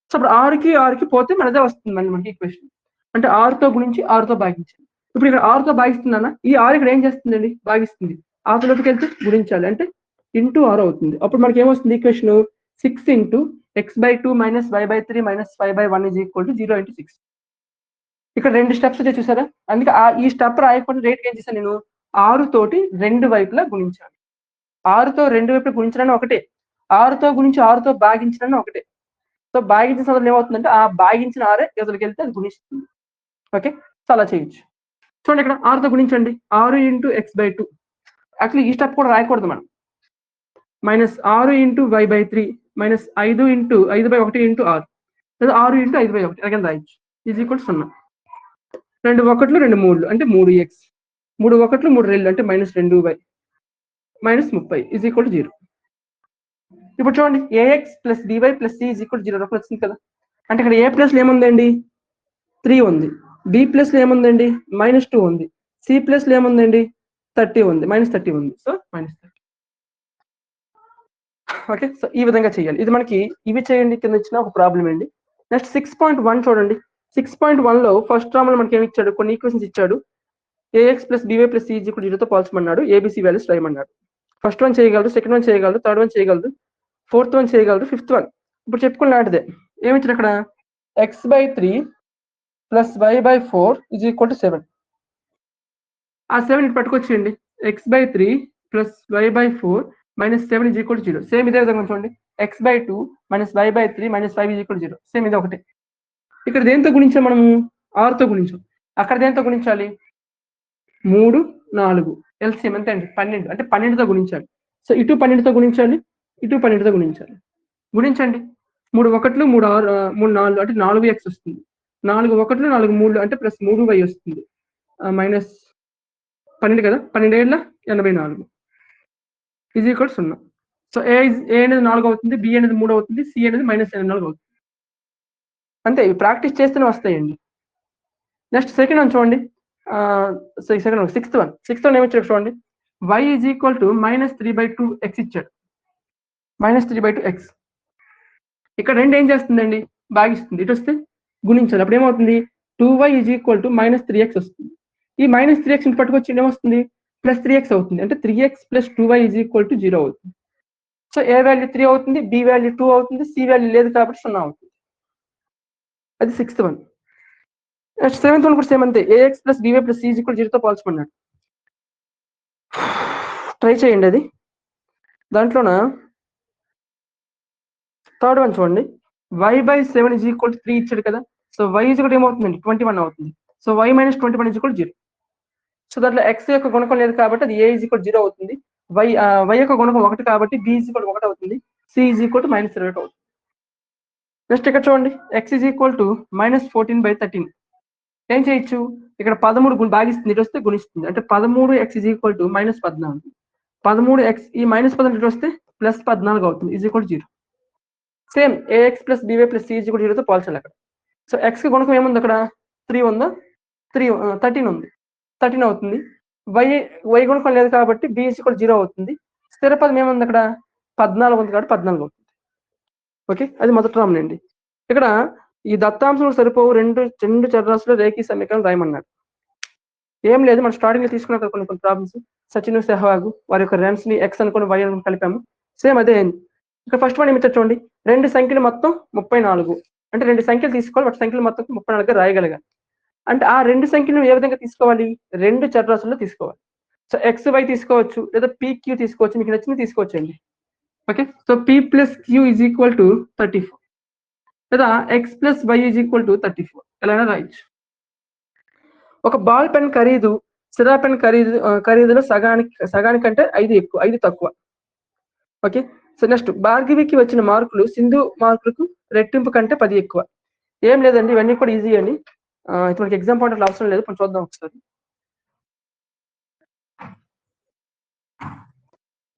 సో ఇప్పుడు 6కి పోతే మనదే వస్తుంది మళ్ళీ మనకి ఈక్వేషన్. అంటే 6తో గుణించి 6తో భాగించాలి. ఇప్పుడు ఇక్కడ 6తో భాగిస్తుందన్న ఈ 6 ఇక్కడ ఏం చేస్తుందండి, భాగిస్తుంది. ఆతలోకి వెళ్తే గుణించాలి అంటే ఇంటూ 6 అవుతుంది. అప్పుడు మనకి ఏమొస్తుంది equation 6 into x/2 minus y/3 minus 5/1 is equal to 0 into 6. ఇక్కడ 2 స్టెప్స్ వచ్చే చూసారా. అందుకే ఈ స్టెప్ రాయకుండా రేట్ ఏం చేశాను నేను 6 తోటి 2 వైపులా గుణించాలి. 6తో 2 వైపులా గుణించడాన్ని ఒకటే, 6తో గుణించి 6తో భాగించడాన్ని ఒకటే. సో భాగించిన సందర్భంలో ఏమవుతుందంటే ఆ భాగించిన 6 ఎదురుకి వెళ్తే అది గుణిస్తుంది. ఓకే, సో అలా చేయొచ్చు. చూడండి ఇక్కడ 6తో గుణించండి 6 ఇంటూ x/2. యాక్చువల్లీ ఈ స్టెప్ కూడా రాయకూడదు మనం. Minus 6 into y/3 minus 5/1 into 6 లేదా 6 ఇంటూ 5/1 అలాగే రాయొచ్చు. Is equal 0. 2 1లు 2 3లు అంటే 3x, 3 1లు 3 2 అంటే -2y minus 30 is equal to 0. ఇప్పుడు చూడండి ax plus by plus c is equal 0 వచ్చింది కదా. అంటే ఇక్కడ a ప్లస్ లో ఏముందండి 3 ఉంది, b ప్లస్ లో ఏముందండి -2 ఉంది, c ప్లస్ లో ఏముందండి 30 ఉంది, -30 ఉంది. సో -30. ఓకే, సో ఈ విధంగా చేయాలి. ఇది మనకి ఇవి చేయండి కింద ఇచ్చిన ఒక ప్రాబ్లం అండి. నెక్స్ట్ 6.1 చూడండి. 6.1లో ఫస్ట్ టర్మ్ లో మనకి ఏమి ఇచ్చాడు, కొన్ని ఈక్వేషన్స్ ఇచ్చాడు. ax plus by plus c is equal 0తో పోల్చమన్నాడు. ఏబిసి వాల్యూస్ రాయమన్నాడు. ఫస్ట్ వన్ చేయగలరు, సెకండ్ వన్ చేయగలరు, థర్డ్ వన్ చేయగలరు, ఫోర్త్ వన్ చేయగలరు, ఫిఫ్త్ వన్. ఇప్పుడు చెప్పుకున్నదే ఏమిచ్చారు అక్కడ x/3 plus y/4 is equal to 7. ఆ 7 ఇటు పట్టుకొచ్చేయండి. x/3 plus y/4 minus 7 is equal to 0. Same ఇదే విధంగా చూడండి x/2 minus y/3 minus 5 is equal to 0. Same ఇది ఒకటి. ఇక్కడ దేంతో గుణించాం మనము 6తో గుణించాం. అక్కడ దేంతో గుణించాలి 3 4 ఎల్సిఎం ఎంత అండి 12 అంటే 12తో గుణించాలి. సో ఇటు 12తో గుణించాలి, ఇటు 12తో గుణించాలి. గుణించండి 3 1లు 3 6 3 4 అంటే 4x వస్తుంది. 4 1లు 4 3 అంటే ప్లస్ 3y వస్తుంది. మైనస్ 12 కదా, 12 ఏళ్ళ 84 ఈజ్ ఈక్వల్ 0. సో ఏ అనేది 4 అవుతుంది, బి అనేది 3 అవుతుంది, సి అనేది -84 అవుతుంది. అంతే, ఇవి ప్రాక్టీస్ చేస్తేనే వస్తాయండి. నెక్స్ట్ సెకండ్ వన్ చూడండి. సిక్స్త్ వన్ ఏమిచ్చాడు చూడండి. y is equal to -3/2x ఇచ్చాడు. -3/2x ఇక్కడ 2 ఏం చేస్తుందండి భాగిస్తుంది, ఇటు వస్తే గుణించాలి. అప్పుడు ఏమవుతుంది 2y is equal to -3x వస్తుంది. ఈ -3x ఇంటి పట్టుకొచ్చి ఏమొస్తుంది +3x అవుతుంది. అంటే 3x plus 2y is equal to 0 అవుతుంది. సో ఏ వాల్యూ 3 అవుతుంది, బి వాల్యూ 2 అవుతుంది, సి వాల్యూ లేదు కాబట్టి 0 అవుతుంది. అది 6th one. Next 7th one కూడా సేమ్ అంతే. ax plus by plus c is equal 0తో పోల్చమన్నాడు. ట్రై చేయండి అది. దాంట్లోన థర్డ్ వన్ చూడండి. y/7 ఈజ్ ఈక్వల్ టు 3 ఇచ్చాడు కదా. సో y ఈజ్ ఈక్వల్ ఏమవుతుందండి 21 అవుతుంది. So y minus 21 is equal 0. So దాంట్లో x యొక్క గుణకం లేదు కాబట్టి అది a ఈజ్ ఈక్వల్ 0 అవుతుంది. y యొక్క గుణకం 1 కాబట్టి b ఈజ్ ఈక్వల్ 1 అవుతుంది. c ఈజ్ ఈక్వల్ టు -28 అవుతుంది. నెక్స్ట్ ఇక్కడ చూడండి x ఈజ్ ఈక్వల్ టు -14/13. ఏం చేయొచ్చు, ఇక్కడ 13 భాగిస్తుంది, ఇటు వస్తే గుణిస్తుంది. అంటే 13x is equal to -14. 13x ఈ -14 ఇటు వస్తే +14 అవుతుంది is equal 0. Same ax plus by plus c is equal 0తో పోల్చాలి అక్కడ. సో x కి గుణకం ఏముంది అక్కడ 3 ఉందా, 13 ఉంది, 13 అవుతుంది. y గుణకం లేదు కాబట్టి b ఈజ్ ఈక్వల్ 0 అవుతుంది. స్థిర పదం ఏముంది అక్కడ 14 ఉంది కాబట్టి 14 అవుతుంది. ఓకే, అది మొదటి టర్మ్ అండి. ఇక్కడ ఈ దత్తాంశాలు సరిపోవు, రెండు చరరాశుల రేఖీ సమీకరణం రాయమన్నాడు. ఏం లేదు, మనం స్టార్టింగ్ లో తీసుకున్న కొన్ని ప్రాబ్లమ్స్ సచిన్ సెహ్వాగ్ వారి యొక్క రన్స్ ని x అనుకుని y అనుకుని కలిపాము. సేమ్ అదే అయింది. ఇక్కడ ఫస్ట్ వన్ ఏమిచ్చారు చూడండి. 2 సంఖ్యలు మొత్తం 34. అంటే 2 సంఖ్యలు తీసుకోవాలి, వాటి సంఖ్యలు మొత్తం 34గా రాయగలగాలి. అంటే ఆ 2 సంఖ్యలను ఏ విధంగా తీసుకోవాలి, 2 చరరాశుల్లో తీసుకోవాలి. సో x y తీసుకోవచ్చు, లేదా p q తీసుకోవచ్చు, మీకు నచ్చింది తీసుకోవచ్చండి. Okay, so p plus q is equal to 34 లేదా x plus y is equal to 34 ఎలా రాయొచ్చు. ఒక బాల్ పెన్ ఖరీదు సిరా పెన్ ఖరీదులో సగానికంటే 5 ఎక్కువ, 5 తక్కువ. ఓకే, సో నెక్స్ట్ భార్గవికి వచ్చిన మార్కులు సింధు మార్కులకు రెట్టింపు కంటే 10 ఎక్కువ. ఏం లేదండి, ఇవన్నీ కూడా ఈజీ అండి. ఇప్పుడు మనకి ఎగ్జామ్ పాయింట్ అవసరం లేదు, కొంచెం చూద్దాం ఒకసారి.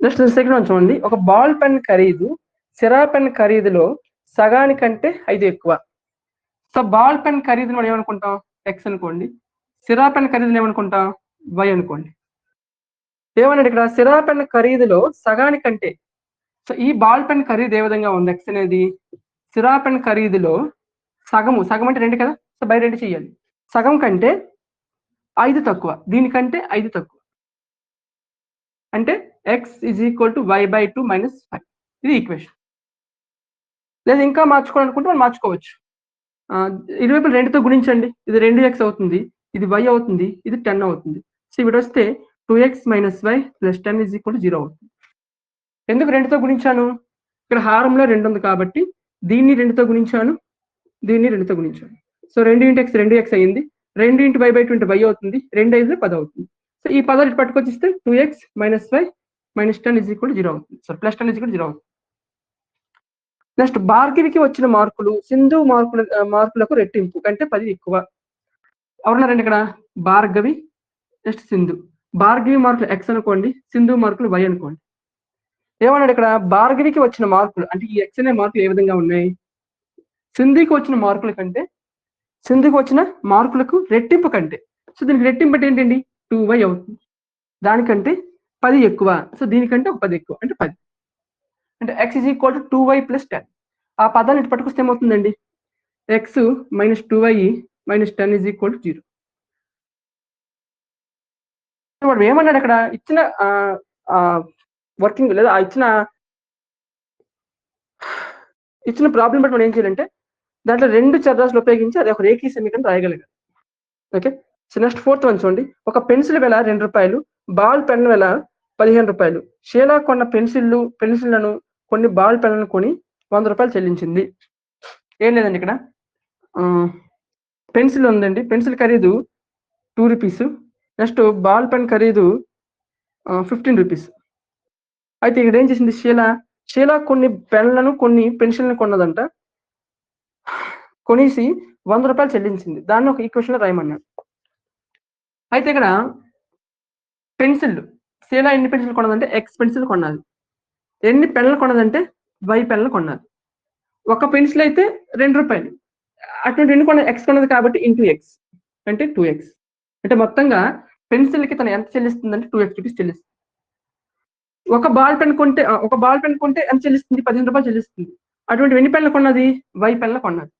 నెక్స్ట్ సెకండ్ వన్ చూడండి. ఒక బాల్ పెన్ ఖరీదు సిరా పెన్ ఖరీదులో సగానికంటే 5 ఎక్కువ. సో బాల్ పెన్ ఖరీదు మనం ఏమనుకుంటాం ఎక్స్ అనుకోండి, సిరా పెన్ ఖరీదులు ఏమనుకుంటాం, వై అనుకోండి. ఏమన్నాడు ఇక్కడ, సిరా పెన్ ఖరీదులో సగానికంటే, సో ఈ బాల్ పెన్ ఖరీదు ఏ విధంగా ఉంది, ఎక్స్ అనేది సిరా పెన్ ఖరీదులో సగం అంటే 2 కదా, సో బై 2 చేయాలి. సగం కంటే 5 తక్కువ, దీనికంటే 5 తక్కువ, అంటే x is equal to y by 2 minus 5. ఇది ఈక్వేషన్. లేదా ఇంకా మార్చుకోవాలనుకుంటే మనం మార్చుకోవచ్చు. ఇరువైపులు 2తో గుణించండి, ఇది 2x అవుతుంది, ఇది y అవుతుంది, ఇది 10 అవుతుంది. సో ఇక్కడ వస్తే 2x minus y plus 10 is equal to 0 అవుతుంది. ఎందుకు 2తో గుణించాను, ఇక్కడ హారంలో 2 ఉంది కాబట్టి దీన్ని 2తో గుణించాను, దీన్ని 2తో గుణించాను. సో 2 × x 2x అయ్యింది, 2 × y బై 2 y అవుతుంది, 2 అయితే 10 అవుతుంది. సో ఈ పదాలు పట్టుకొచ్చిస్తే 2x minus y minus 10 is equal to 0 అవుతుంది. So plus 10 is equal to 0 అవుతుంది. నెక్స్ట్ భార్గవికి వచ్చిన మార్కులు సింధు మార్కులకు రెట్టింపు కంటే 10 ఎక్కువ. ఎవరున్నారండి ఇక్కడ, భార్గవి నెక్స్ట్ సింధు. భార్గవి మార్కులు ఎక్స్ అనుకోండి, సింధు మార్కులు వై అనుకోండి. ఏమన్నాడు ఇక్కడ, భార్గవికి వచ్చిన మార్కులు అంటే ఈ ఎక్స్ అనే మార్కులు ఏ విధంగా ఉన్నాయి, సింధుకి వచ్చిన మార్కుల కంటే, సింధుకి వచ్చిన మార్కులకు రెట్టింపు కంటే. సో దీనికి రెట్టింపు అంటే ఏంటండి, 2y అవుతుంది, దానికంటే 10 ఎక్కువ. సో దీనికంటే ఒక 10 ఎక్కువ అంటే 10, అంటే x is equal to 2y plus 10. ఆ పదాన్ని ఇటు పట్టుకొస్తే ఏమవుతుందండి, x minus 2y minus 10 is equal to 0. వాడు ఏమన్నాడు అక్కడ, ఇచ్చిన వర్కింగ్ లేదా ఇచ్చిన ప్రాబ్లం బట్టి మనం ఏం చేయాలంటే దాంట్లో 2 చరరాశులు ఉపయోగించి అది ఒక రేఖీ సమీకరణం రాయగలిగాం. Okay, so next 4th one చూడండి. ఒక పెన్సిల్ వెల 2 రూపాయలు, బాల్ పెన్ వెల 15 రూపాయలు. షీలా కొన్న పెన్సిళ్లను కొన్ని బాల్ పెన్లను కొని 100 రూపాయలు చెల్లించింది. ఏం లేదండి ఇక్కడ, పెన్సిల్ ఉందండి, పెన్సిల్ ఖరీదు 2 రూపీస్, నెక్స్ట్ బాల్ పెన్ ఖరీదు 15 రూపీస్. అయితే ఇక్కడ ఏం చేసింది, షీలా కొన్ని పెన్లను కొన్ని పెన్సిల్ని కొన్నదంట, కొనేసి 100 రూపాయలు చెల్లించింది. దాన్ని ఒక ఈక్వేషన్ లో రాయమన్నాడు. అయితే ఇక్కడ పెన్సిల్, షీలా ఎన్ని పెన్సిల్ కొన్నదంటే ఎక్స్ పెన్సిల్ కొన్నది, ఎన్ని పెన్నులు కొన్నదంటే వై పెన్నులు కొన్నది. ఒక పెన్సిల్ అయితే 2 రూపాయలు, అటువంటి ఎన్ని కొన్నది, ఎక్స్ కొన్నది కాబట్టి ఇంటూ ఎక్స్ అంటే 2x. అంటే మొత్తంగా పెన్సిల్కి తను ఎంత చెల్లిస్తుందంటే 2x రూపీస్ చెల్లిస్తుంది. ఒక బాల్ పెన్ కొంటే ఎంత చెల్లిస్తుంది, 15 రూపాయలు చెల్లిస్తుంది. అటువంటి ఎన్ని పెన్నులు కొన్నది, వై పెన్నులు కొన్నది.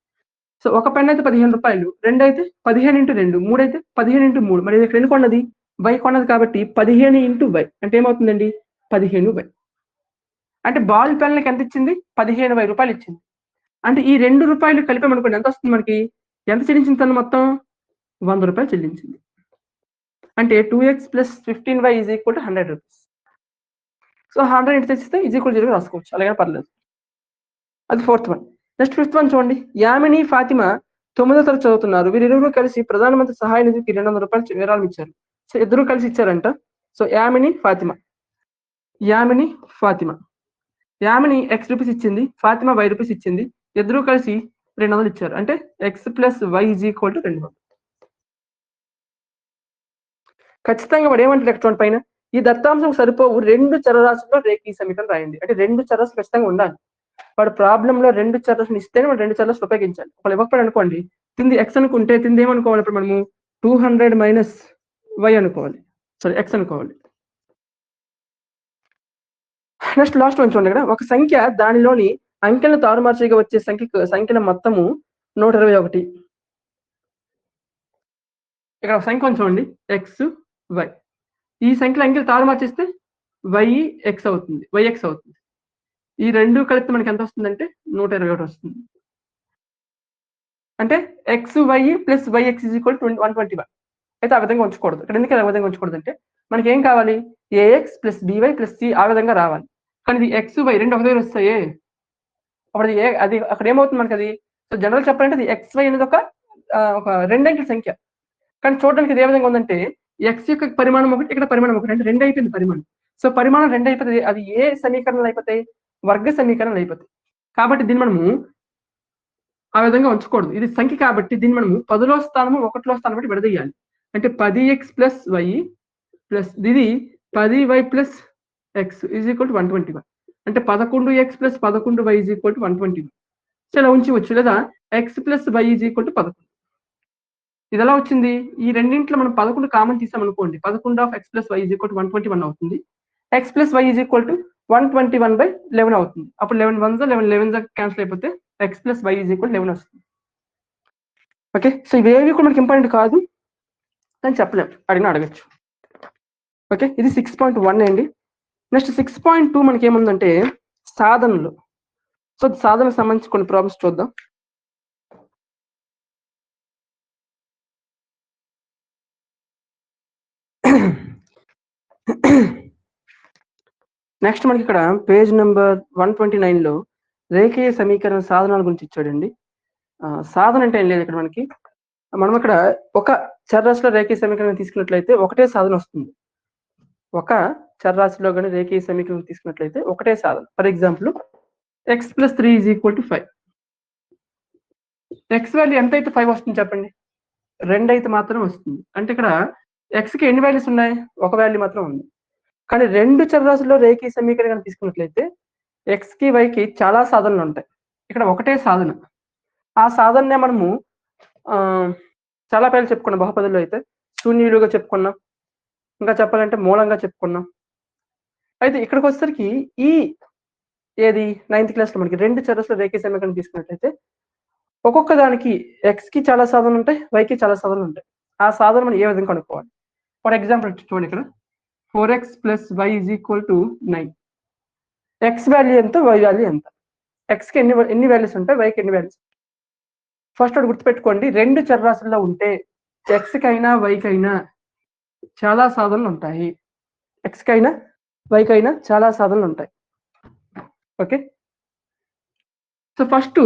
సో ఒక పెన్ అయితే 15 రూపాయలు, 2 అయితే 15 × 2, 3 అయితే 15 × 3. మరి ఇక్కడ ఎన్ని కొన్నది, వై కొన్నది కాబట్టి 15 × వై అంటే ఏమవుతుందండి, 15y. అంటే బాల్ పెన్లకి ఎంత ఇచ్చింది, 15 రూపాయలు ఇచ్చింది. అంటే ఈ 2 రూపాయలు కలిపామనుకోండి ఎంత వస్తుంది మనకి, ఎంత చెల్లించింది తను మొత్తం, 100 రూపాయలు చెల్లించింది. అంటే 2x plus 15y is equal to 100 rupees. So 100 ఇంటి తెచ్చిస్తే ఈజ్ ఈక్వల్ 0 రాసుకోవచ్చు, అలాగే పర్లేదు. అది 4th one. Next 5th one చూడండి. యామిని ఫాతిమా 9వ తరగతి చదువుతున్నారు. వీరిరువురు కలిసి ప్రధానమంత్రి సహాయ నిధికి 200 రూపాయలు విరాళం ఇచ్చారు. సో ఇద్దరు కలిసి ఇచ్చారంట. So Yamini Yamini x rupees ఇచ్చింది, ఫాతిమా y రూపీస్ ఇచ్చింది, ఇద్దరు కలిసి 200 ఇచ్చారు. అంటే x plus y is equal to 200. ఖచ్చితంగా వాడు ఏమంటాడు చూడండి పైన, ఈ దత్తాంశం సరిపోవు 2 చరరాశుల్లో రేఖీ సమీకరణం రాయండి. అంటే 2 చరరాశులు ఖచ్చితంగా ఉండాలి. వాడు ప్రాబ్లంలో 2 చరరాశులు ఇస్తేనే మనం 2 చరరాశులు ఉపయోగించాలి. ఒకళ్ళు ఇవ్వకపోయాడు అనుకోండి, తింది x అనుకుంటే తింది ఏమనుకోవాలి, ఇప్పుడు మనము 200 మైనస్ y అనుకోవాలి, సారీ x అనుకోవాలి. నెక్స్ట్ లాస్ట్ వన్ చూడండి. ఇక్కడ ఒక సంఖ్య దానిలోని అంకెలను తారుమార్చిగా వచ్చే సంఖ్యల మొత్తము 121. ఇక్కడ ఒక సంఖ్య చూడండి, x y. ఈ సంఖ్యల అంకెలు తారుమార్చిస్తే yx అవుతుంది. ఈ రెండు కలిపితే మనకి ఎంత వస్తుందంటే 121 వస్తుంది. అంటే xy plus yx is equal to 121. అయితే ఆ విధంగా ఉంచకూడదు. ఇక్కడ ఎందుకు ఆ విధంగా ఉంచకూడదు అంటే మనకి ఏం కావాలి, ax plus by plus c ఆ విధంగా రావాలి. కానీ ఇది xy రెండు ఒక దగ్గర వస్తాయి, అప్పుడు అది అక్కడ ఏమవుతుంది మనకి అది. సో జనరల్ చెప్పాలంటే అది xy అనేది ఒక 2 అంకెల సంఖ్య. కానీ చూడడానికి ఇది ఏ విధంగా ఉందంటే x యొక్క పరిమాణం ఒకటి, ఇక్కడ పరిమాణం ఒకటి, అంటే 2 అయిపోయింది పరిమాణం. సో పరిమాణం 2 అయిపోతుంది, అది ఏ సమీకరణలు అయిపోతాయి, వర్గ సమీకరణలు అయిపోతాయి. కాబట్టి దీన్ని మనము ఆ విధంగా ఉంచకూడదు. ఇది సంఖ్య కాబట్టి దీన్ని మనము 10లో స్థానము 1లో స్థానం బట్టి విడదీయాలి. అంటే 10x ప్లస్ వై ప్లస్ ఇది 10y plus x is equal to 121. అంటే 11x plus 11y is equal to 121. So ఇలా ఉంచవచ్చు. లేదా x plus y is equal to 11. ఇది ఎలా వచ్చింది? ఈ రెండింట్లో మనం 11 కామన్ తీసామనుకోండి. 11 of x plus y is equal to 121 అవుతుంది. X plus y is equal to 121/11 అవుతుంది. అప్పుడు 11 వన్స్ 11 11 క్యాన్సిల్ అయిపోతే x plus y is equal 11 వస్తుంది. ఓకే. సో ఇవేవి కూడా మనకి ఇంపార్టెంట్ కాదు అని చెప్పలేం, అడిగినా అడగచ్చు. ఓకే, ఇది 6.1 అండి. నెక్స్ట్ 6.2 మనకి ఏముందంటే సాధనలు. సో సాధనకు సంబంధించి కొన్ని ప్రాబ్లమ్స్ చూద్దాం. నెక్స్ట్ మనకి ఇక్కడ పేజ్ నెంబర్ 129లో రేఖీయ సమీకరణ సాధనాల గురించి ఇచ్చాడండి. సాధన అంటే ఏం లేదు ఇక్కడ మనకి. మనం ఇక్కడ ఒక చరరాశిలో రేఖీయ సమీకరణం తీసుకున్నట్లయితే ఒకటే సాధన వస్తుంది. ఒక చరరాశిలో కానీ రేఖీయ సమీకరణం తీసుకున్నట్లయితే ఒకటే సాధన. For example x plus 3 is equal to 5. X value ఎంత అయితే 5 వస్తుంది చెప్పండి? 2 అయితే మాత్రం వస్తుంది. అంటే ఇక్కడ ఎక్స్కి ఎన్ని వాల్యూస్ ఉన్నాయి? ఒక వాల్యూ మాత్రం ఉంది. కానీ రెండు చరరాశుల్లో రేఖీయ సమీకరణం తీసుకున్నట్లయితే ఎక్స్కి వైకి చాలా సాధనలు ఉంటాయి. ఇక్కడ ఒకటే సాధన. ఆ సాధననే మనము చాలా పేర్లు చెప్పుకున్నాం. బహుపదుల్లో అయితే శూన్యులుగా చెప్పుకున్నాం, ఇంకా చెప్పాలంటే మూలంగా చెప్పుకున్నాం. అయితే ఇక్కడికి వచ్చేసరికి ఈ ఏది 9th క్లాస్లో మనకి రెండు చరరాశుల రేఖీయ సమీకరణం తీసుకున్నట్లయితే ఒక్కొక్క దానికి ఎక్స్కి చాలా సాధనలు ఉంటాయి, వైకి చాలా సాధనలు ఉంటాయి. ఆ సాధన మనం ఏ విధంగా కనుక్కోవాలి? ఫర్ ఎగ్జాంపుల్ చూడండి, ఇక్కడ 4x plus y is equal to 9. X value ఎంత, వై వాల్యూ ఎంత? ఎక్స్కి ఎన్ని వాల్యూస్ ఉంటాయి, వైకి ఎన్ని వాల్యూస్? ఫస్ట్ ఒకటి గుర్తుపెట్టుకోండి, రెండు చరరాశుల్లో ఉంటే ఎక్స్కైనా వైకైనా చాలా సాధనలు ఉంటాయి. ఎక్స్కైనా వైకైనా చాలా సాధనలు ఉంటాయి. Okay, so first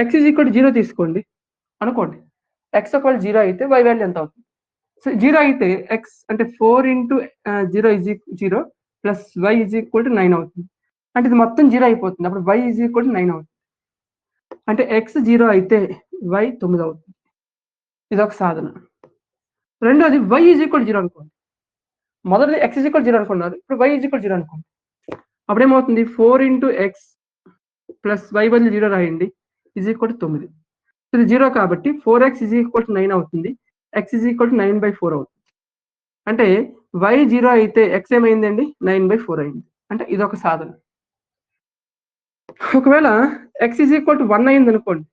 X is equal to 0 తీసుకోండి అనుకోండి. ఎక్స్ ఒకవేళ 0 అయితే వై వాల్యూ ఎంత అవుతుంది? సో 0 అయితే ఎక్స్ అంటే 4 into 0 is 0 plus y is equal to 9 అవుతుంది. అంటే ఇది మొత్తం 0 అయిపోతుంది. అప్పుడు వై ఈజ్ ఈక్వల్ టు 9 అవుతుంది. అంటే ఎక్స్ 0 అయితే వై 9 అవుతుంది. ఇది ఒక సాధన. రెండోది వై ఈజ్ ఈక్వల్ 0 అనుకోండి. మొదటిది ఎక్స్ ఈజ్ ఈక్వల్ 0 అనుకున్నారు, ఇప్పుడు వై ఈజ్ ఈక్వల్ 0 అనుకోండి. అప్పుడు ఏమవుతుంది? 4 ఇంటూ ఎక్స్ ప్లస్ వై బదులు 0 రాయండి, ఈజ్ ఈక్వల్ టు 9. ఇది 0 కాబట్టి 4x ఈజ్ ఈక్వల్ టు 9 అవుతుంది. ఎక్స్ ఈజ్ ఈక్వల్ టు 9/4 అవుతుంది. అంటే వై 0 అయితే ఎక్స్ ఏమైందండి? 9/4 అయింది. అంటే ఇది ఒక సాధన. ఒకవేళ ఎక్స్ ఈజ్ ఈక్వల్ టు 1 అయింది అనుకోండి.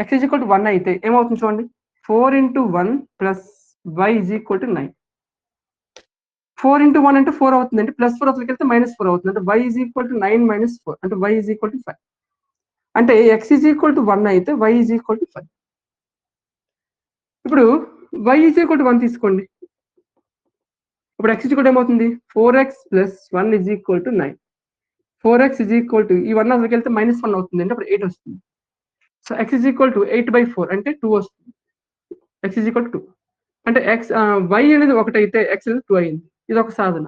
ఎక్స్ ఈజ్ ఈక్వల్ టు 1 అయితే ఏమవుతుంది చూడండి, 4 into 1 plus y is equal to 9. 4 into 1 అంటే 4 అవుతుందండి. ప్లస్ 4 అసలుకి వెళ్తే -4 అవుతుంది. అంటే వై ఈజ్ ఈక్వల్ టు 9 - 4 అంటే వై ఈజ్ ఈక్వల్ టు 5. అంటే ఎక్స్ ఈజ్ ఈక్వల్ టు 1 అయితే వై ఈజ్ ఈక్వల్ టు 5. ఇప్పుడు వై ఈజ్ ఈక్వల్ టు 1 తీసుకోండి. ఇప్పుడు ఎక్స్ ఈక్వల్ ఏమవుతుంది? 4x plus 1 is equal to 9. 4x is equal to ఈ 1 అసలుకి వెళ్తే -1 అవుతుంది అంటే అప్పుడు 8 వస్తుంది. So x is equal to 8/4 అంటే 2 వస్తుంది. ఎక్స్ ఈజ్ ఈక్వల్ టు 2 అంటే ఎక్స్ వై అనేది 1 అయితే ఎక్స్ అనేది 2 అయింది. ఇది ఒక సాధన.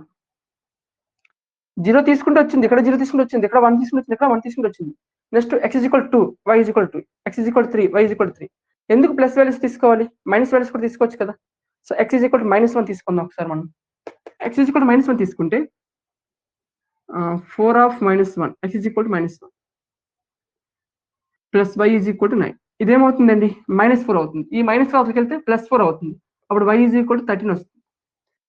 0 తీసుకుంటూ వచ్చింది, ఇక్కడ 0 తీసుకుంటూ వచ్చింది, ఇక్కడ 1 తీసుకుంటూ వచ్చింది, ఇక్కడ 1 తీసుకుంటూ వచ్చింది. Next x is equal to 2, y is equal to 2, x is equal to 3, y is equal to 3. ఎందుకు ప్లస్ వాల్యూస్ తీసుకోవాలి? మైనస్ వాల్యూస్ కూడా తీసుకోవచ్చు కదా. So x is equal to -1 తీసుకుందాం ఒకసారి మనం. ఎక్స్ ఈజ్ ఈక్వల్ టు -1 తీసుకుంటే 4 of -1 x is equal to -1 plus y is equal to 9. ఇదేమవుతుందండి? -4 అవుతుంది. ఈ -4 అవతలకి వెళ్తే +4 అవుతుంది. అప్పుడు వై ఈజ్ ఈక్వల్ టు 13 వస్తుంది.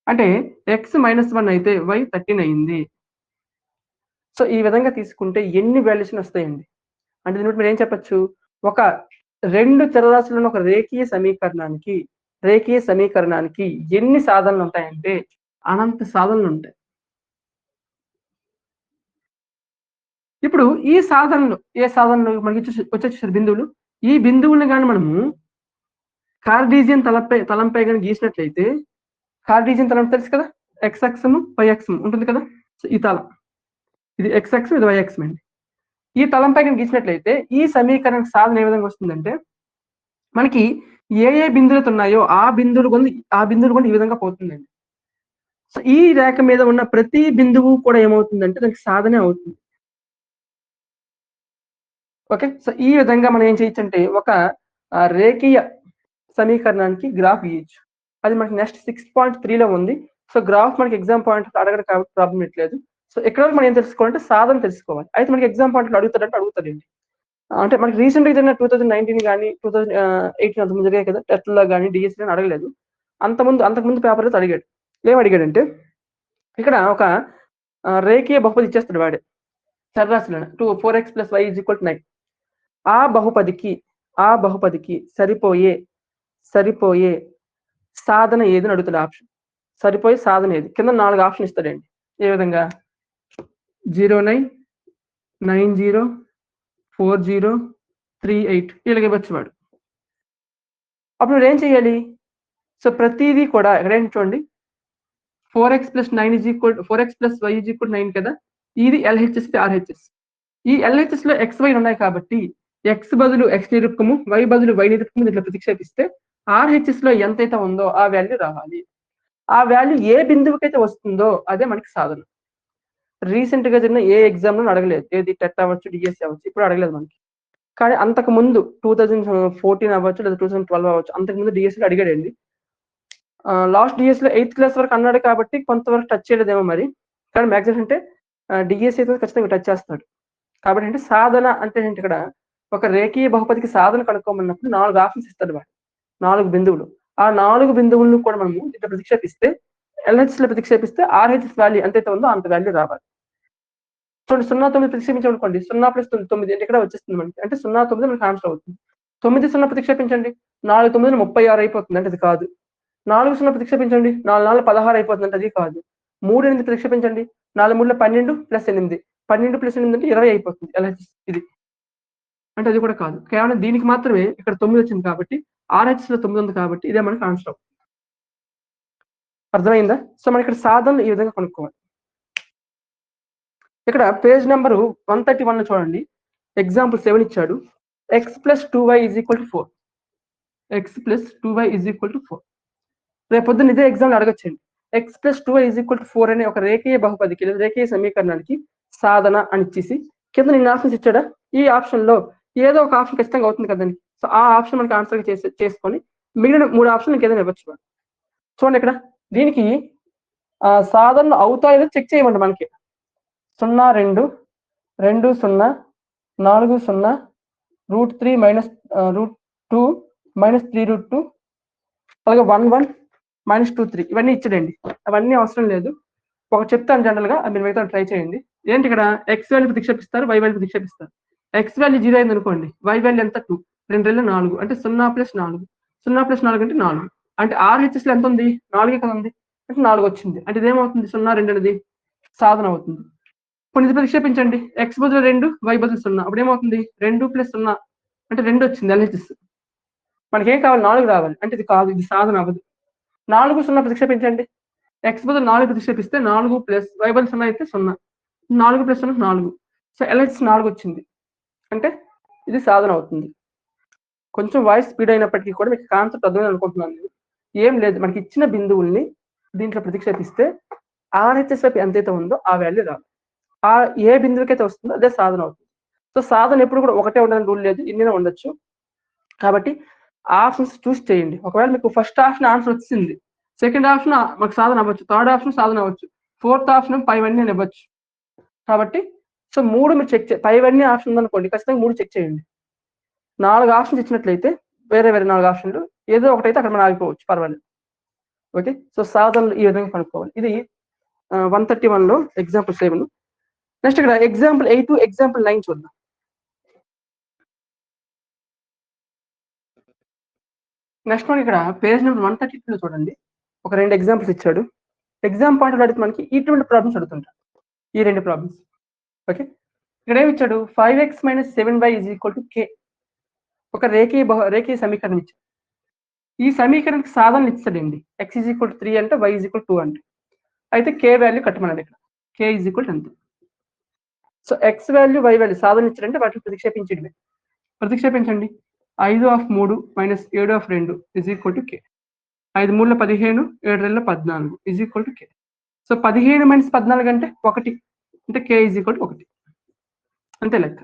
అంటే ఎక్స్ -1 అయితే వై 13 అయింది. సో ఈ విధంగా తీసుకుంటే ఎన్ని వాల్యూస్ వస్తాయండి? అంటే దీన్ని మీరు ఏం చెప్పచ్చు? ఒక రెండు చరరాశులను ఒక రేఖీయ సమీకరణానికి ఎన్ని సాధనలు ఉంటాయంటే అనంత సాధనలు ఉంటాయి. ఇప్పుడు ఈ సాధనలు ఏ సాధనలు మనకి వచ్చేసారు బిందువులు. ఈ బిందువులను కానీ మనము కార్టీజియన్ తలంపై కానీ గీసినట్లయితే, కార్టీజియన్ తలం తెలుసు కదా, ఎక్స్ అక్షము వై అక్షము ఉంటుంది కదా. సో ఈ తలం ఇది ఎక్స్ అక్షం, ఇది వై అక్షం అండి. ఈ తలంపై కానీ గీసినట్లయితే ఈ సమీకరణ సాధన ఏ విధంగా వస్తుందంటే, మనకి ఏ బిందువులు ఉన్నాయో ఆ బిందువులు కూడా ఈ విధంగా పోతుందండి. సో ఈ రేఖ మీద ఉన్న ప్రతి బిందువు కూడా ఏమవుతుందంటే దానికి సాధనే అవుతుంది. ఓకే, సో ఈ విధంగా మనం ఏం చేయొచ్చు అంటే ఒక రేఖీయ సమీకరణానికి గ్రాఫ్ గీయచ్చు. అది మనకి నెక్స్ట్ 6.3లో ఉంది. సో గ్రాఫ్ మనకి ఎగ్జామ్ పాయింట్ అడగడం కాబట్టి ప్రాబ్లం లేదు. సో ఎక్కడ మనం ఏం తెలుసుకోవాలంటే సాధన తెలుసుకోవాలి. అయితే మనకి ఎగ్జామ్ పాయింట్లు అడుగుతాడండి. అంటే మనకి రీసెంట్‌గా జరిగిన 2019 గాని, 2018 అంతకుముందు జరిగాయి కదా! టెట్‌లో గాని, డీఎస్సీలో గాని అడగలేదు. అంతకుముందు పేపర్‌లో అడిగాడు. ఏమడిగాడంటే, ఇక్కడ ఒక రేఖీయ బహుపది ఇచ్చేస్తాడు వాడే. చరరాశిలోనే 4x + y = 9. ఆ బహుపదికి సరిపోయే సాధన ఏదని అడుగుతాడు ఆప్షన్. సరిపోయే సాధన ఏది? కింద 4 ఆప్షన్ ఇస్తాడండి. ఏ విధంగా 09, 90, 40, 38 ఇలాగ ఇవ్వచ్చు వాడు. అప్పుడు నువ్వేం చేయాలి? సో, ప్రతీదీ కూడా ఎక్కడైనా చూడండి 4x + y = 9 కదా! ఇది LHS, RHS. ఈ LHSలో X, Y ఉన్నాయి కాబట్టి X బదులు X నిరూపకము, Y బదులు Y నిరూపకము దీంట్లో ప్రతిక్షేపిస్తే RHSలో ఎంతైతే ఉందో ఆ వాల్యూ రావాలి. ఆ వాల్యూ ఏ బిందువుకైతే వస్తుందో అదే మనకి సాధన. రీసెంట్‌గా జరిగిన ఏ ఎగ్జామ్‌లోను అడగలేదు. ఏది టెట్ అవ్వచ్చు, డీఎస్సీ అవ్వచ్చు. ఇప్పుడు అడగలేదు మనకి. కానీ అంతకుముందు 2014 అవ్వచ్చు లేదా 2012 అవ్వచ్చు. అంతకుముందు డీఎస్సీలో అడిగాడండి. లాస్ట్ డీఎస్సీలో 8థ్ క్లాస్ వరకు అన్నాడు కాబట్టి కొంతవరకు టచ్ చేయలేదేమో మరి. కానీ మాక్సిమం అంటే డీఎస్సీ అయితే ఖచ్చితంగా టచ్ చేస్తాడు. కాబట్టి అంటే సాధన అంటే ఏంటి ఇక్కడ ఒక రేఖీయ బహుపదికి సాధన కనుక్కోమన్నప్పుడు 4 ఆప్షన్స్ ఇస్తాడు వాడు. 4 బిందువులు. ఆ 4 బిందువులను కూడా మనము ఇట్లా ప్రతిక్షేపిస్తే LHSలో ప్రతిక్షేపిస్తే RHS వాల్యూ ఎంతైతే ఉందో అంత వాల్యూ రావాలి. చూడండి 09 ప్రతిక్షేపించామనుకోండి 0 + 9 అంటే ఇక్కడ వచ్చేస్తుంది మనకి. అంటే 09 మనకి ఆన్సర్ అవుతుంది. 9, 0 ప్రతిక్షేపించండి. 4, 9, 36 అయిపోతుంది. అంటే అది కాదు. 4, 0 ప్రతిక్షేపించండి. 4, 4, 16 అయిపోతుంది. అంటే అది కాదు. 3, 8 ప్రతిక్షేపించండి. 4, 3 12 + 8. 12 + 8 అంటే 20 అయిపోతుంది. LHS ఇది. అంటే అది కూడా కాదు. కేవలం దీనికి మాత్రమే ఇక్కడ 9 వచ్చింది కాబట్టి RHSలో 9 ఉంది కాబట్టి ఇదే మనకి ఆన్సర్. అర్థమైందా? సో, మనం ఇక్కడ సాధనలు ఈ విధంగా కనుక్కోవాలి. ఇక్కడ పేజ్ నంబర్ 131 చూడండి. ఎగ్జాంపుల్ 7 ఇచ్చాడు. x + 2y = 4. x + 2y = 4. రేపొద్దున ఇదే ఎగ్జామ్‌లో అడగొచ్చండి. x + 2y = 4 అనే ఒక రేఖీయ బహుపదికి లేదా రేఖీయ సమీకరణానికి సాధన అని ఇచ్చేసి కింద ఇన్ని ఆప్షన్స్ ఇచ్చాడా? ఈ ఆప్షన్‌లో ఏదో ఒక ఆప్షన్ ఖచ్చితంగా అవుతుంది కదండీ. సో, ఆ ఆప్షన్ మనకి ఆన్సర్‌గా చేసుకొని మిగిలిన 3 ఆప్షన్‌లు ఇంకేదైనా ఇవ్వచ్చు. చూడండి ఇక్కడ దీనికి సాధనలు అవుతాయో లేదో చెక్ చేయమంట మనకి. 0, 2, 2, 0, 4, 0, √3 √2 -3√2 అలాగే 1, 1, -2, 3 ఇవన్నీ ఇచ్చాడండి. అవన్నీ అవసరం లేదు. ఒకటి చెప్తాను జనరల్‌గా అది మీరు మిగతావి ట్రై చేయండి. ఏంటి ఇక్కడ x వాల్యూ ప్రతిక్షేపిస్తారు, y వాల్యూ ప్రతిక్షేపిస్తారు. x వాల్యూ 0 అయిందనుకోండి. y వాల్యూ ఎంత 2. 2 రెళ్ళు 4 అంటే 0 + 4. 0 + 4 అంటే 4. అంటే RHSలో ఎంత ఉంది? 4 కదా ఉంది. అంటే 4 వచ్చింది. అంటే ఇదేమవుతుంది 0, 2 అనేది సాధన అవుతుంది. ఇప్పుడు ఇది ప్రతిక్షేపించండి. x బదులు 2, y బదులు 0. అప్పుడు ఏమవుతుంది? 2 + 0 అంటే 2 వచ్చింది LHS. మనకేం కావాలి? 4 రావాలి. అంటే ఇది కాదు. ఇది సాధన అవ్వదు. 4, 0 ప్రతిక్షేపించండి. x బదులు 4 ప్రతిక్షేపిస్తే 4 + y బదులు 0 అయితే 0. 4 + 0 4. సో, LHS 4 వచ్చింది. అంటే ఇది సాధన అవుతుంది. కొంచెం వాయిస్ స్పీడ్ అయినప్పటికీ కూడా మీకు కాన్సెప్ట్ అర్థమైంది అనుకుంటున్నాను నేను. ఏం లేదు మనకి ఇచ్చిన బిందువుల్ని దీంట్లో ప్రతిక్షేపిస్తే RHS వైపు ఎంతైతే ఉందో ఆ వాల్యూ రావాలి. ఏ బిందువుకైతే వస్తుందో అదే సాధన అవుతుంది. సో, సాధన ఎప్పుడు కూడా ఒకటే ఉండాలని రూల్ లేదు. ఎన్నైనా ఉండొచ్చు. కాబట్టి ఆప్షన్స్ చూస్ చేయండి. ఒకవేళ మీకు ఫస్ట్ ఆప్షన్ ఆన్సర్ వచ్చింది. సెకండ్ ఆప్షన్ మాకు సాధన అవ్వచ్చు. థర్డ్ ఆప్షన్ సాధన అవ్వచ్చు. ఫోర్త్ ఆప్షన్ పైవన్నీ అని ఇవ్వచ్చు. కాబట్టి సో, 3 మీరు చెక్ పైవన్నీ ఆప్షన్ ఉందనుకోండి ఖచ్చితంగా 3 చెక్ చేయండి. 4 ఆప్షన్స్ ఇచ్చినట్లయితే వేరే 4 ఆప్షన్లు ఏదో ఒకటైతే అక్కడ మనం ఆగిపోవచ్చు. పర్వాలేదు. ఓకే. సో, సాధనలు ఈ విధంగా కనుక్కోవాలి. ఇది 131లో ఎగ్జాంపుల్ 7. నెక్స్ట్ ఇక్కడ ఎగ్జాంపుల్ 8, ఎగ్జాంపుల్ 9 చూద్దాం. నెక్స్ట్ మనకి ఇక్కడ పేజ్ నెంబర్ 132లో చూడండి. ఒక 2 ఎగ్జాంపుల్స్ ఇచ్చాడు. ఎగ్జామ్ పాయింట్ ఆఫ్ అడిగితే మనకి ఇటువంటి ప్రాబ్లమ్స్ అడుగుతుంటాడు. ఈ 2 ప్రాబ్లమ్స్. ఓకే. ఇక్కడ ఏమి ఇచ్చాడు? 5x - 7y = k. ఒక రేఖీయ సమీకరణం ఇచ్చాడు. ఈ సమీకరణానికి సాధనలు ఇచ్చాడండి. x = 3 అంటే y = 2 అంటే. అయితే k వాల్యూ కట్టమన్నాడు ఇక్కడ. k = ఎంత? సో, x వాల్యూ, y వాల్యూ సాధన ఇచ్చాడంటే వాటిని ప్రతిక్షేపించడమే. ప్రతిక్షేపించండి. 5/3 - 7/2 = k. 5 3 15, 7 2 14 k. సో, 15 - 14 అంటే 1 అంటే k = 1. అంతే లెక్క.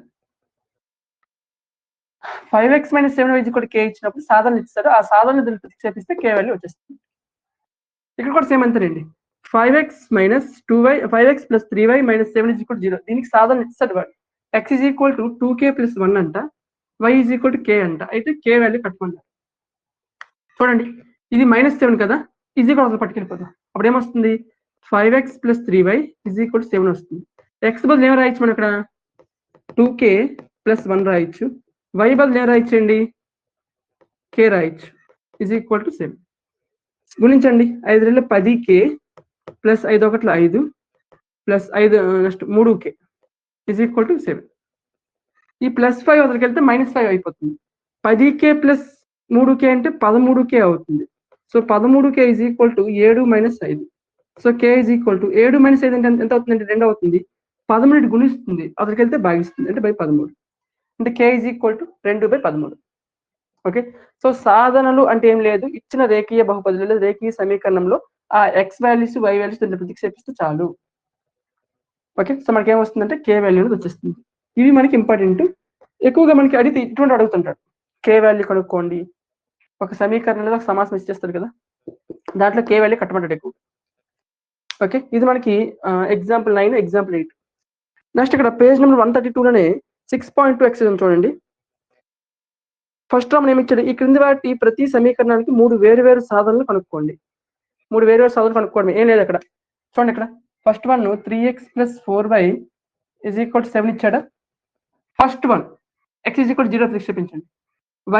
5x - 7y = k ఇచ్చినప్పుడు సాధనలు ఇస్తాడు. ఆ సాధనలు దీన్ని ప్రతిక్షేపిస్తే k వాల్యూ వచ్చేస్తుంది. ఇక్కడ కూడా సేమ్ అంతేనండి. 5x - 2y 5x + 3y - 7 = 0. దీనికి సాధనలు ఇస్తాడు వాడు. x = 2k + 1 అంట. y is equal to k అంట. అయితే k వాల్యూ కట్టుకుంటాం. చూడండి ఇది -7 కదా, ఈజ్ ఈక్వల్ అసలు పట్టుకెళ్ళిపోతాం. అప్పుడు ఏమొస్తుంది 5x + 3y is equal to 7 వస్తుంది. x బదులు ఏం రాయొచ్చు మనం ఇక్కడ 2k + 1 రాయొచ్చు. y బదులు ఏం రాయొచ్చండి k రాయొచ్చు is equal to 7. గుణించండి 5 2 10k plus 5 1 5 plus 5 next 3k is equal to 7. ఈ +5 వద్దకు వెళ్తే -5 అయిపోతుంది. 10k + 3k అంటే 13k అవుతుంది. So 13k is equal to 7 - 5. So k is equal to 7 - 5 అంటే ఎంత అవుతుంది అంటే 2 అవుతుంది. 13 గుణిస్తుంది, అక్కడికి వెళ్తే భాగిస్తుంది అంటే 13. అంటే k is equal to 2/13. Okay. So సాధనలు అంటే ఏం లేదు, ఇచ్చిన రేఖీయ బహుపదిలో రేఖీయ సమీకరణంలో ఆ x వాల్యూస్ y వాల్యూస్ దీంట్లో ప్రతిక్షేపిస్తే చాలు. ఓకే. సో మనకి ఏమొస్తుందంటే k వాల్యూ అనేది వచ్చేస్తుంది. ఇవి మనకి ఇంపార్టెంట్. ఎక్కువగా మనకి అడిగితే ఇటువంటి అడుగుతుంటాడు, k వాల్యూ కనుక్కోండి. ఒక సమీకరణంలో సమాసం ఇచ్చేస్తాడు కదా, దాంట్లో k వాల్యూ కట్టమంటాడు ఎక్కువ. ఓకే. ఇది మనకి ఎగ్జాంపుల్ 9, ఎగ్జాంపుల్ 8. నెక్స్ట్ ఇక్కడ పేజ్ నెంబర్ 132లోనే 6.2 ఎక్సర్సైజ్ చూడండి. ఫస్ట్ రామ్ ఏమిచ్చాడు, ఈ క్రింది వాటి ప్రతి సమీకరణానికి 3 వేరు సాధనలు కనుక్కోండి. 3 వేరు సాధనలు కనుక్కోవడం ఏం లేదు అక్కడ. చూడండి ఇక్కడ first one 3x + 4y is equal to 7 ఇచ్చాడా. First one x is equal to 0 ప్రతిక్షేపించండి.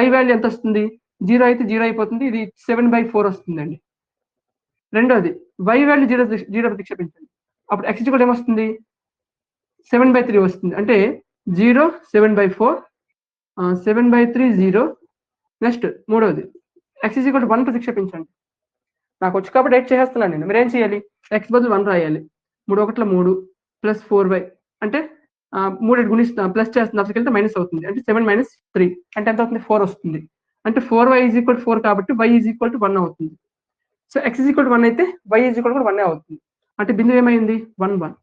y వాల్యూ ఎంత వస్తుంది, 0 అయితే 0 అయిపోతుంది, ఇది 7/4 వస్తుందండి. రెండోది y వాల్యూ 0 ప్రతిక్షేపించండి. అప్పుడు x ఈజ్ ఈక్వల్ ఏమొస్తుంది 7/3 వస్తుంది. అంటే 0 7/4 7/3 0. నెక్స్ట్ మూడోది x ఈజ్ ఈక్వల్ టు 1 ప్రతిక్షేపించండి. నాకు వచ్చి కాబట్టి 8 చేసేస్తున్నాను నేను. మీరు ఏం చేయాలి, x బదులు 1 రాయాలి. 3 1 3 ప్లస్ 4y అంటే 3 గుణిస్తాం ప్లస్ చేస్తుంది, అక్కడికి వెళ్తే మైనస్ అవుతుంది. అంటే 7 - 3 అంటే ఎంత అవుతుంది 4 వస్తుంది. అంటే 4y ఈజ్ ఈక్వల్ టు 4 కాబట్టి y ఈజ్ ఈక్వల్ టు 1 అవుతుంది. So x is equal to 1 అయితే y ఈజ్ ఈక్వల్ టు 1 అవుతుంది. అంటే బిందువు ఏమైంది 1 1.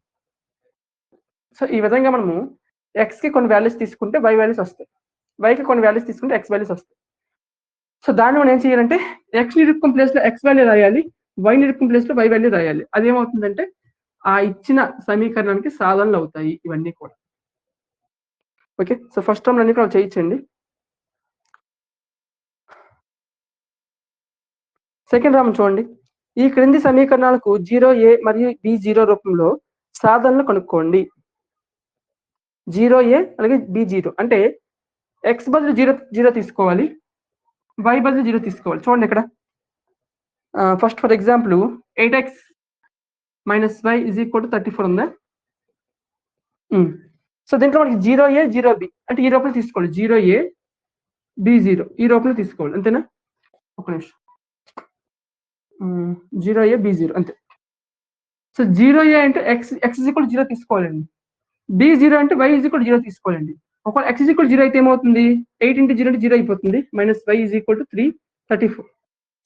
సో ఈ విధంగా మనము x కి కొన్ని వాల్యూస్ తీసుకుంటే y వాల్యూస్ వస్తాయి, y కి కొన్ని వాల్యూస్ తీసుకుంటే x వాల్యూస్ వస్తాయి. సో దాన్ని మనం ఏం చేయాలంటే x నిరూపకం ప్లేస్ లో x వాల్యూ రాయాలి, y నిరూపకం ప్లేస్ లో y వాల్యూ రాయాలి. అదేమవుతుందంటే ఆ ఇచ్చిన సమీకరణానికి సాధనలు అవుతాయి ఇవన్నీ కూడా. ఓకే. సో ఫస్ట్ టర్మ్ అన్ని కూడా చేయించండి. సెకండ్ రామ్ చూడండి, ఈ క్రింది సమీకరణాలకు 0a మరియు b0 రూపంలో సాధనలు కనుక్కోండి. 0a అలాగే b0 అంటే x బదులు 0 తీసుకోవాలి, y బదులు 0 తీసుకోవాలి. చూడండి ఇక్కడ first for example 8x - y is equal to 34 ఉందా. సో దీంట్లో మనకి 0a 0b అంటే ఈ రూపంలో తీసుకోవాలి, 0a b0 ఈ రూపంలో తీసుకోవాలి. అంతేనా, ఒక నిమిషం. 0a b0 అంతే. సో 0a అంటే x ఈజ్ ఈక్వల్ 0 తీసుకోవాలండి, b0 అంటే y ఈజ్ ఈక్వల్ 0 తీసుకోవాలండి. ఒకవేళ x ఈజ్ ఈక్వల్ 0 అయితే ఏమవుతుంది 8 × 0 అంటే 0 అయిపోతుంది, -y is equal to 3 34.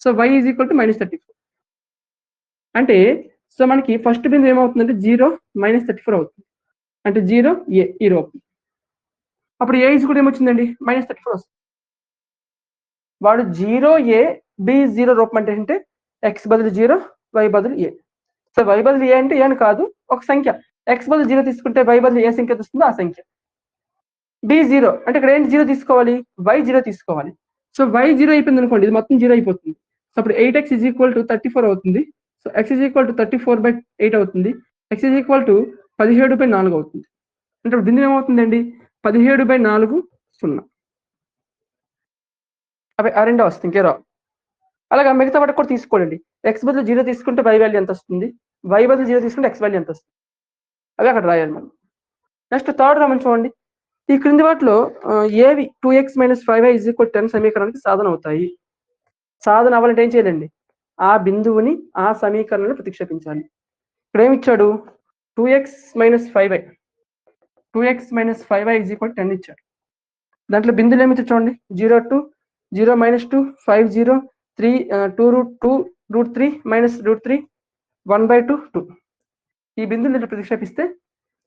So y is equal to -34 అంటే సో మనకి ఫస్ట్ బిందువు ఏమవుతుందంటే 0 -34 అవుతుంది. అంటే 0a ఈ రూపం. అప్పుడు a ఈజ్ కూడా ఏమొచ్చిందండి -34 వస్తుంది. వాడు 0a b0 రూపం అంటే x బదులు 0 y బదులు a. సో y బదులు a అంటే a అని కాదు, ఒక సంఖ్య. x బదులు 0 తీసుకుంటే y బదులు ఏ సంఖ్య వస్తుందో ఆ సంఖ్య. b0 అంటే ఇక్కడ ఏంటి 0 తీసుకోవాలి, y 0 తీసుకోవాలి. సో y 0 అయిపోయింది అనుకోండి, ఇది మొత్తం 0 అయిపోతుంది. సో అప్పుడు 8x ఈజ్ ఈక్వల్ టు 34 అవుతుంది. So x is equal to 34/8 అవుతుంది. x ఈజ్ ఈక్వల్ టు 17/4 అవుతుంది. అంటే బిందువు ఏమవుతుందండి 17/4 0. అవి ఆ రెండో వస్తుంది, ఇంకే రావు. అలాగా మిగతా వాటికి కూడా తీసుకోండి. x బదులు 0 తీసుకుంటే y వాల్యూ ఎంత వస్తుంది, y బదులు 0 తీసుకుంటే x వాల్యూ ఎంత వస్తుంది, అవి అక్కడ రాయాలి మనం. నెక్స్ట్ థర్డ్ రామని చూడండి, ఈ క్రింది వాటిలో ఏవి 2x - 5y ఈజ్ ఈక్వల్ 10 సమీకరణానికి సాధన అవుతాయి. సాధన అవ్వాలంటే ఏం చేయాలండి, ఆ బిందువుని ఆ సమీకరణంలో ప్రతిక్షేపించాలి. ఇక్కడ ఏమి ఇచ్చాడు 2x - 5y 2x - 5y is equal 10 ఇచ్చాడు. దాంట్లో బిందువులు ఏమి ఇచ్చాడు చూడండి 0 2 0 - 2 5 0 3 2√2 √3 -√3 1/2 2. ఈ బిందువులు ప్రతిక్షేపిస్తే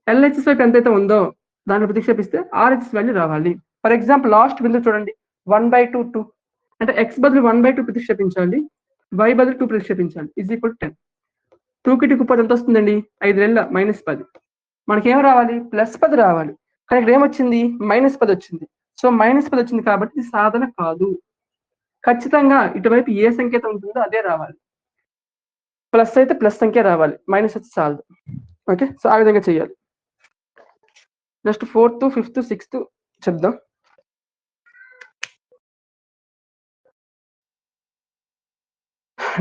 LHS వైపు ఎంతైతే ఉందో దాన్ని ప్రతిక్షేపిస్తే RHS వాల్యూ రావాలి. ఫర్ ఎగ్జాంపుల్ లాస్ట్ బిందువు చూడండి 1/2 2 అంటే x బదులు 1/2 ప్రతిక్షేపించాలి, y బదులు 2 ప్రతిక్షేపించాలి ఈజ్ ఈక్వల్ 10. 2కి 2కి 10 ఎంత వస్తుందండి 5 2 -10. మనకి ఏం రావాలి +10 రావాలి, కానీ ఇక్కడ ఏమొచ్చింది -10 వచ్చింది. సో -10 వచ్చింది కాబట్టి ఇది సాధన కాదు. ఖచ్చితంగా ఇటువైపు ఏ సంకేతం ఉంటుందో అదే రావాలి. ప్లస్ అయితే ప్లస్ సంఖ్య రావాలి, మైనస్ వచ్చి చాలదు. ఓకే, సో ఆ విధంగా చేయాలి. నెక్స్ట్ 4th, 5th, 6th చెప్దాం.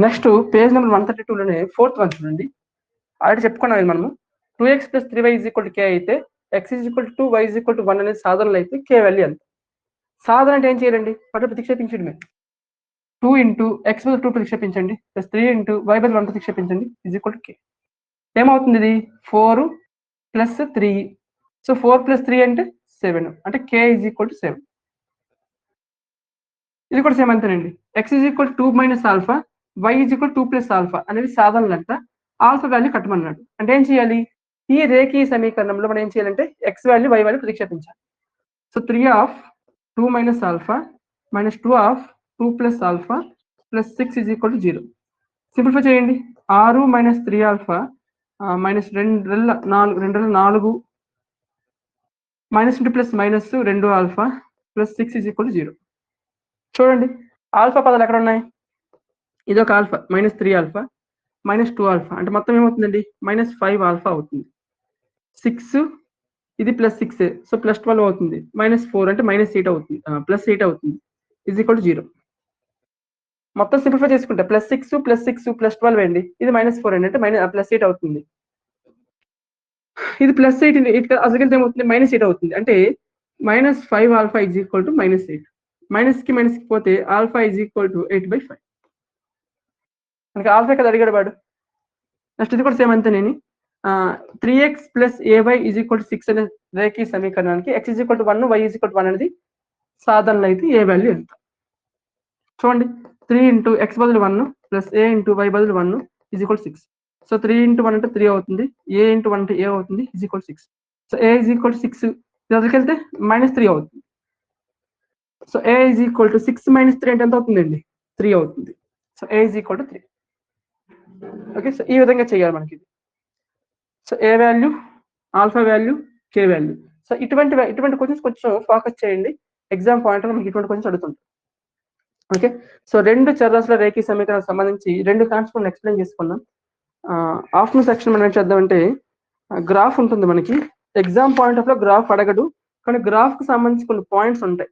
నెక్స్ట్ పేజ్ నెంబర్ 132లోనే 4th వన్ చూడండి. ఆల్రెడీ చెప్పుకున్నాం మనము 2x + 3y = k అయితే x = 2, y = 1 అనేది సాధనలు అయితే k వాల్యూ ఎంత. సాధన అంటే ఏం చేయాలండి, పట్టు ప్రతిక్షేపించడమే. 2 × x బదులు 2 ప్రతిక్షేపించండి, ప్లస్ 3 × y బదులు 1 ప్రతిక్షేపించండి, = k. ఏమవుతుంది ఇది 4 + 3. సో 4 + 3 అంటే 7, అంటే k = 7. ఇది కూడా సేమ్ అంతేనండి. x = 2 - ఆల్ఫా, y = 2 + ఆల్ఫా అనేవి సాధనలంట. Alpha value కట్టమన్నాడు. అంటే ఏం చేయాలి, ఈ రేఖీయ సమీకరణంలో మనం ఏం చేయాలంటే x వాల్యూ y వాల్యూ ప్రతిక్షేపించాలి. So 3 - 2 - alpha -2 2 + alpha + 6 = 0. సింప్లిఫై చేయండి. 6 - 3 ఆల్ఫా -2 4 -2 + -2 ఆల్ఫా + 6 = 0. చూడండి ఆల్ఫా పదాలు ఎక్కడ ఉన్నాయి, ఇది ఒక ఆల్ఫా -3 ఆల్ఫా -2 ఆల్ఫా అంటే మొత్తం ఏమవుతుందండి -5 ఆల్ఫా అవుతుంది. 6 ఇది +6, సో +12 అవుతుంది. -4 అంటే -8 అవుతుంది, +8 అవుతుంది, = 0. మొత్తం సింప్లిఫై చేసుకుంటే +6 + 12 అండి, ఇది -4 అండి, అంటే +8 అవుతుంది. ఇది +8 ఇక్కడ అసలు ఏమవుతుంది -8 అవుతుంది, అంటే -5 ఆల్ఫా = -8. మైనస్కి పోతే ఆల్ఫా = 8/5. మనకి ఆల్ఫా కదా అడిగాడు వాడు. నెక్స్ట్ ఇది కూడా సేమ్ అంతేనేని. 3x + ay = 6 అనే రేఖీయ సమీకరణానికి x = 1, y = 1 అనేది సాధనలు అయితే ఏ వాల్యూ ఎంత. చూడండి 3 × x బదులు 1 + a × y బదులు 1 = 6. సో 3 × 1 అంటే 3 అవుతుంది, a × 1 అంటే a అవుతుంది, = 6. సో a = 6 వెళ్తే -3 అవుతుంది. సో a = 6 - 3 అంటే ఎంత అవుతుందండి, 3 అవుతుంది. So a = 3. ఓకే, సో ఈ విధంగా చేయాలి మనకి. సో ఏ వాల్యూ, ఆల్ఫా వాల్యూ, కే వాల్యూ. సో ఇటువంటి క్వశ్చన్స్ కొంచెం ఫోకస్ చేయండి. ఎగ్జామ్ పాయింట్లో మనకి ఇటువంటి క్వశ్చన్స్ అడుగుతుంటాయి. ఓకే, సో 2 చరరాశుల రేఖీయ సమీకరణానికి సంబంధించి 2 కాన్సెప్ట్స్ మనం ఎక్స్ప్లెయిన్ చేసుకున్నాం. ఆఫ్టర్నూన్ సెక్షన్ మనం ఏం చేద్దామంటే గ్రాఫ్ ఉంటుంది మనకి. ఎగ్జామ్ పాయింట్ ఆఫ్ లో గ్రాఫ్ అడగడు, కానీ గ్రాఫ్ కి సంబంధించి కొన్ని పాయింట్స్ ఉంటాయి,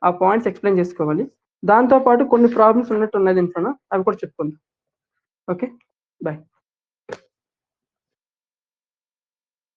ఆ పాయింట్స్ ఎక్స్ప్లెయిన్ చేసుకోవాలి. దాంతో పాటు కొన్ని ప్రాబ్లమ్స్ ఉన్నట్టు ఉన్నాయి దీంట్లో, అవి కూడా చెప్పుకుందాం. Okay, bye.